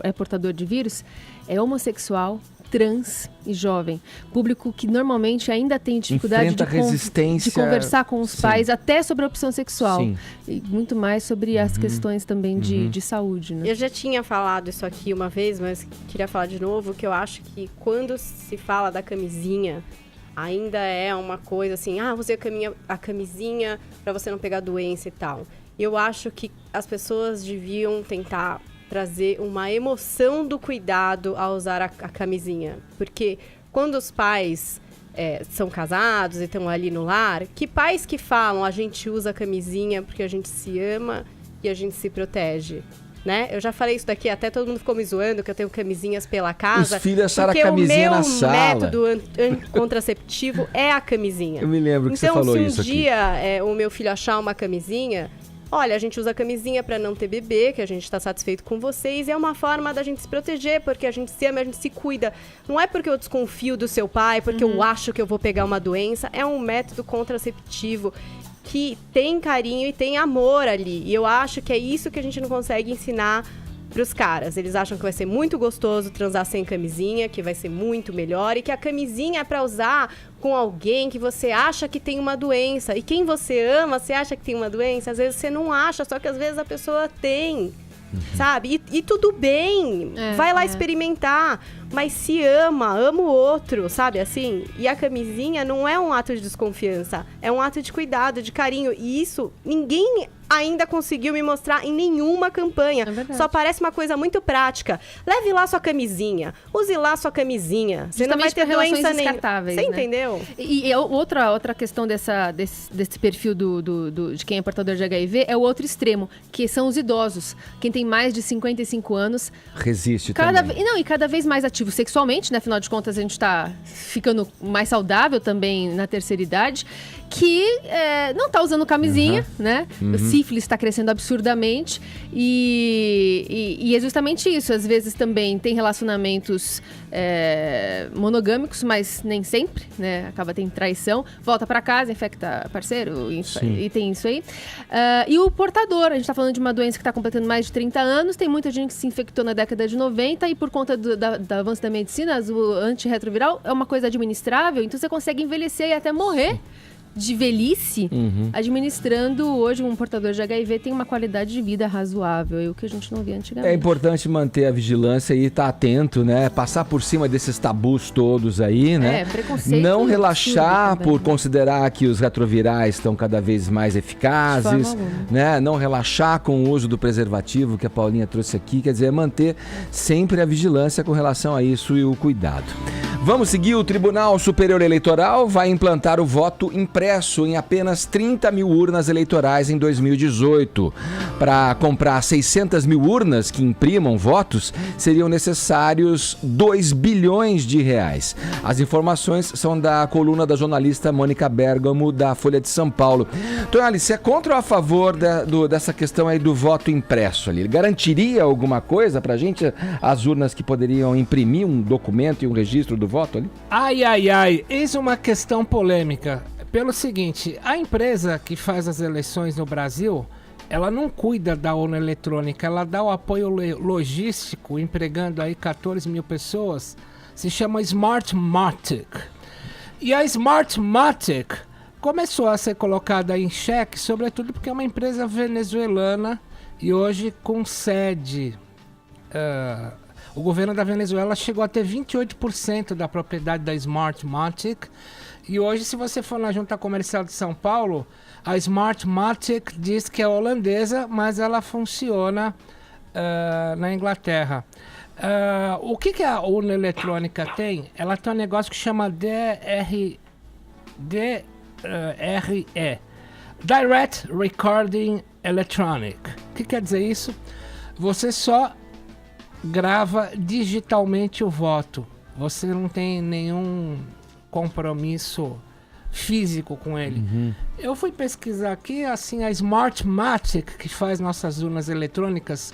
é portador de vírus, é homossexual, trans e jovem. Público que normalmente ainda tem dificuldade de conversar com os pais, até sobre a opção sexual. Sim. E muito mais sobre as questões também de saúde, né? Eu já tinha falado isso aqui uma vez, mas queria falar de novo, que eu acho que quando se fala da camisinha, ainda é uma coisa assim, você a camisinha para você não pegar doença e tal. Eu acho que as pessoas deviam tentar trazer uma emoção do cuidado ao usar a camisinha. Porque quando os pais são casados e estão ali no lar, que pais que falam a gente usa a camisinha porque a gente se ama e a gente se protege? Né? Eu já falei isso daqui, até todo mundo ficou me zoando que eu tenho camisinhas pela casa. Os filhos acharam a camisinha na sala. Porque o meu método contraceptivo é a camisinha. Eu me lembro que você falou isso aqui. Então, se um dia o meu filho achar uma camisinha, olha, a gente usa a camisinha para não ter bebê, que a gente está satisfeito com vocês, e é uma forma da gente se proteger, porque a gente se ama, a gente se cuida. Não é porque eu desconfio do seu pai, porque eu acho que eu vou pegar uma doença, é um método contraceptivo que tem carinho e tem amor ali. E eu acho que é isso que a gente não consegue ensinar pros caras. Eles acham que vai ser muito gostoso transar sem camisinha, que vai ser muito melhor, e que a camisinha é pra usar com alguém que você acha que tem uma doença. E quem você ama, você acha que tem uma doença, às vezes você não acha, só que às vezes a pessoa tem. Sabe? E tudo bem, vai lá experimentar, mas se ama o outro, sabe assim? E a camisinha não é um ato de desconfiança, é um ato de cuidado, de carinho, e isso ninguém ainda conseguiu me mostrar em nenhuma campanha. Só parece uma coisa muito prática. Leve lá sua camisinha, use lá sua camisinha, você não vai ter doença nenhuma. Você entendeu? E outra questão desse perfil de quem é portador de HIV é o outro extremo, que são os idosos. Quem tem mais de 55 anos... Resiste também. E cada vez mais ativo sexualmente, né? Afinal de contas, a gente está ficando mais saudável também na terceira idade, que não está usando camisinha, né? Sífilis está crescendo absurdamente e é justamente isso. Às vezes também tem relacionamentos monogâmicos, mas nem sempre, né? Acaba tendo traição, volta para casa, infecta parceiro e tem isso aí. E o portador, a gente está falando de uma doença que está completando mais de 30 anos, tem muita gente que se infectou na década de 90 e por conta do avanço da medicina, o antirretroviral é uma coisa administrável, então você consegue envelhecer e até morrer de velhice, administrando hoje um portador de HIV tem uma qualidade de vida razoável, o que a gente não via antigamente. É importante manter a vigilância e estar atento, né? Passar por cima desses tabus todos aí, né? Preconceito. Não relaxar por considerar que os retrovirais estão cada vez mais eficazes, né? Não relaxar com o uso do preservativo que a Paulinha trouxe aqui, quer dizer, manter sempre a vigilância com relação a isso e o cuidado. Vamos seguir. O Tribunal Superior Eleitoral vai implantar o voto impresso em apenas 30 mil urnas eleitorais em 2018. Para comprar 600 mil urnas que imprimam votos, seriam necessários 2 bilhões de reais. As informações são da coluna da jornalista Mônica Bergamo, da Folha de São Paulo. Tonali, você é contra ou a favor dessa questão aí do voto impresso ali? Garantiria alguma coisa pra gente, as urnas que poderiam imprimir um documento e um registro do voto ali? Ai, eis uma questão polêmica. Pelo seguinte, a empresa que faz as eleições no Brasil, ela não cuida da urna eletrônica, ela dá o apoio logístico, empregando aí 14 mil pessoas, se chama Smartmatic. E a Smartmatic começou a ser colocada em xeque, sobretudo porque é uma empresa venezuelana e hoje com sede... O governo da Venezuela chegou a ter 28% da propriedade da Smartmatic. E hoje, se você for na Junta Comercial de São Paulo, a Smartmatic diz que é holandesa, mas ela funciona na Inglaterra. O que a urna eletrônica tem? Ela tem um negócio que chama DRE. Direct Recording Electronic. O que quer dizer isso? Você só grava digitalmente o voto. Você não tem nenhum compromisso físico com ele. Eu fui pesquisar aqui, assim, a Smartmatic, que faz nossas urnas eletrônicas,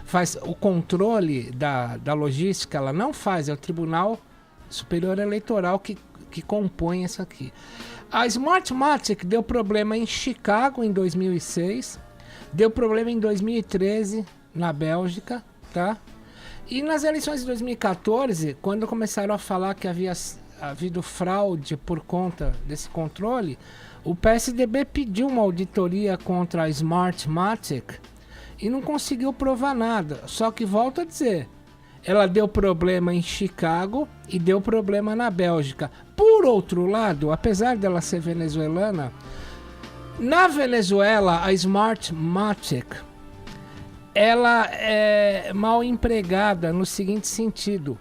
faz o controle da logística, ela não faz, é o Tribunal Superior Eleitoral que compõe isso aqui. A Smartmatic deu problema em Chicago em 2006, deu problema em 2013 na Bélgica, tá? E nas eleições de 2014, quando começaram a falar que havia havido fraude por conta desse controle, o PSDB pediu uma auditoria contra a Smartmatic e não conseguiu provar nada. Só que, volto a dizer, ela deu problema em Chicago e deu problema na Bélgica. Por outro lado, apesar dela ser venezuelana, na Venezuela, a Smartmatic, ela é mal empregada no seguinte sentido.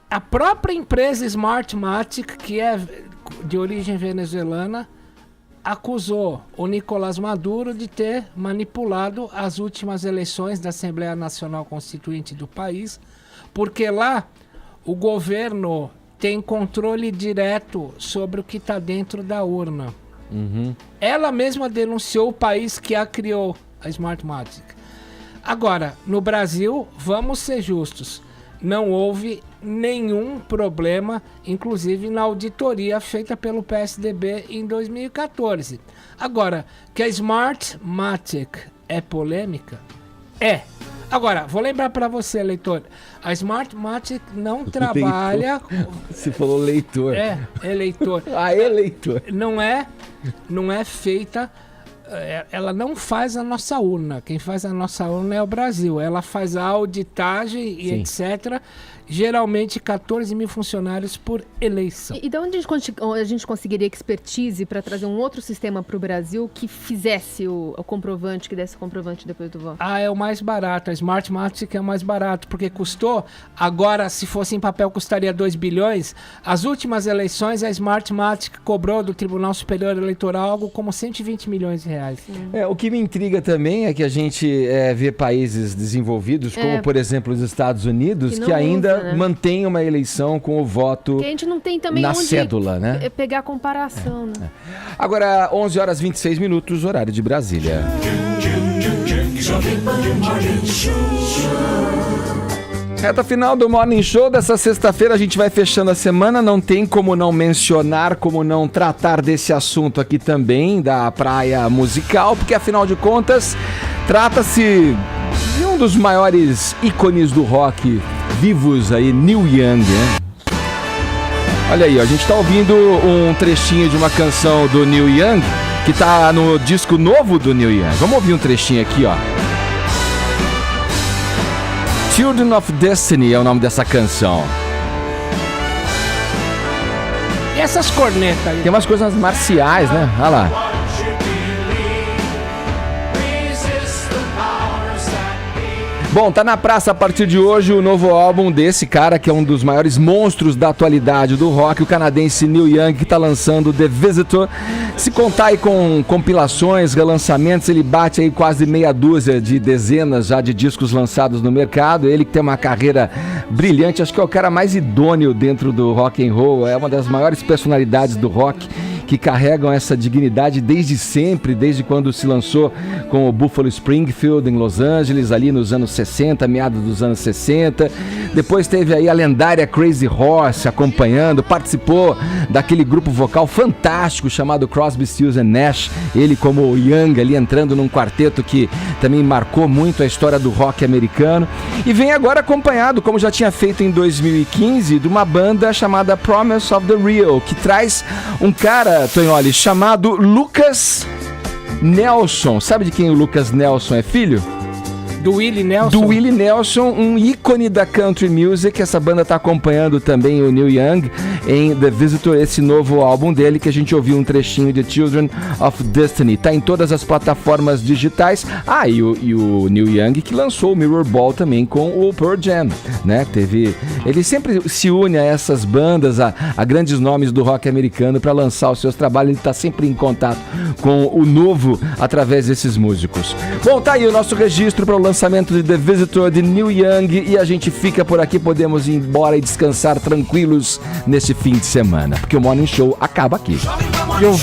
A própria empresa Smartmatic, que é de origem venezuelana, acusou o Nicolás Maduro de ter manipulado as últimas eleições da Assembleia Nacional Constituinte do país, porque lá o governo tem controle direto sobre o que está dentro da urna. Ela mesma denunciou o país que a criou, a Smartmatic. Agora, no Brasil, vamos ser justos, não houve nenhum problema, inclusive na auditoria feita pelo PSDB em 2014. Agora, que a Smartmatic é polêmica? É. Agora, vou lembrar para você, leitor, a Smartmatic não trabalha... Você falou leitor. É leitor. É leitor. Não é feita... Ela não faz a nossa urna. Quem faz a nossa urna é o Brasil. Ela faz a auditagem e etc. Geralmente 14 mil funcionários por eleição. E de onde a gente conseguiria expertise para trazer um outro sistema para o Brasil que fizesse o comprovante, que desse o comprovante depois do voto? É o mais barato. A Smartmatic é o mais barato, porque custou, agora se fosse em papel custaria 2 bilhões. As últimas eleições a Smartmatic cobrou do Tribunal Superior Eleitoral algo como 120 milhões de reais. O que me intriga também é que a gente vê países desenvolvidos, como por exemplo os Estados Unidos, que ainda mantém uma eleição com o voto que a gente não tem também na onde cédula, né? Pegar a comparação, né? Agora, 11 horas 26 minutos, horário de Brasília. Reta final do Morning Show dessa sexta-feira, a gente vai fechando a semana, não tem como não mencionar, como não tratar desse assunto aqui também, da praia musical, porque afinal de contas, trata-se de um dos maiores ícones do rock vivos aí, Neil Young, né? Olha aí, ó, a gente tá ouvindo um trechinho de uma canção do Neil Young, que tá no disco novo do Neil Young. Vamos ouvir um trechinho aqui, ó. Children of Destiny é o nome dessa canção. E essas cornetas aí? Tem umas coisas marciais, né? Olha lá. Bom, tá na praça a partir de hoje o novo álbum desse cara que é um dos maiores monstros da atualidade do rock, o canadense Neil Young, que tá lançando The Visitor. Se contar aí com compilações, relançamentos, ele bate aí quase meia dúzia de dezenas já de discos lançados no mercado. Ele que tem uma carreira brilhante, acho que é o cara mais idôneo dentro do rock and roll, é uma das maiores personalidades do rock, que carregam essa dignidade desde sempre, desde quando se lançou com o Buffalo Springfield em Los Angeles, ali nos anos 60, meados dos anos 60. Depois teve aí a lendária Crazy Horse acompanhando, participou daquele grupo vocal fantástico chamado Crosby, Stills & Nash, ele como o Young ali entrando num quarteto que também marcou muito a história do rock americano. E vem agora acompanhado, como já tinha feito em 2015, de uma banda chamada Promise of the Real, que traz um cara, Tonholi, chamado Lucas Nelson. Sabe de quem o Lucas Nelson é filho? Do Willie Nelson? Do Willie Nelson, um ícone da country music. Essa banda está acompanhando também o Neil Young em The Visitor, esse novo álbum dele, que a gente ouviu um trechinho de Children of Destiny. Está em todas as plataformas digitais. E o Neil Young que lançou o Mirror Ball também com o Pearl Jam, né? Ele sempre se une a essas bandas, a grandes nomes do rock americano para lançar os seus trabalhos. Ele está sempre em contato com o novo através desses músicos. Bom, tá aí o nosso registro para o lançamento de The Visitor de Neil Young e a gente fica por aqui, podemos ir embora e descansar tranquilos nesse fim de semana, porque o Morning Show acaba aqui. E o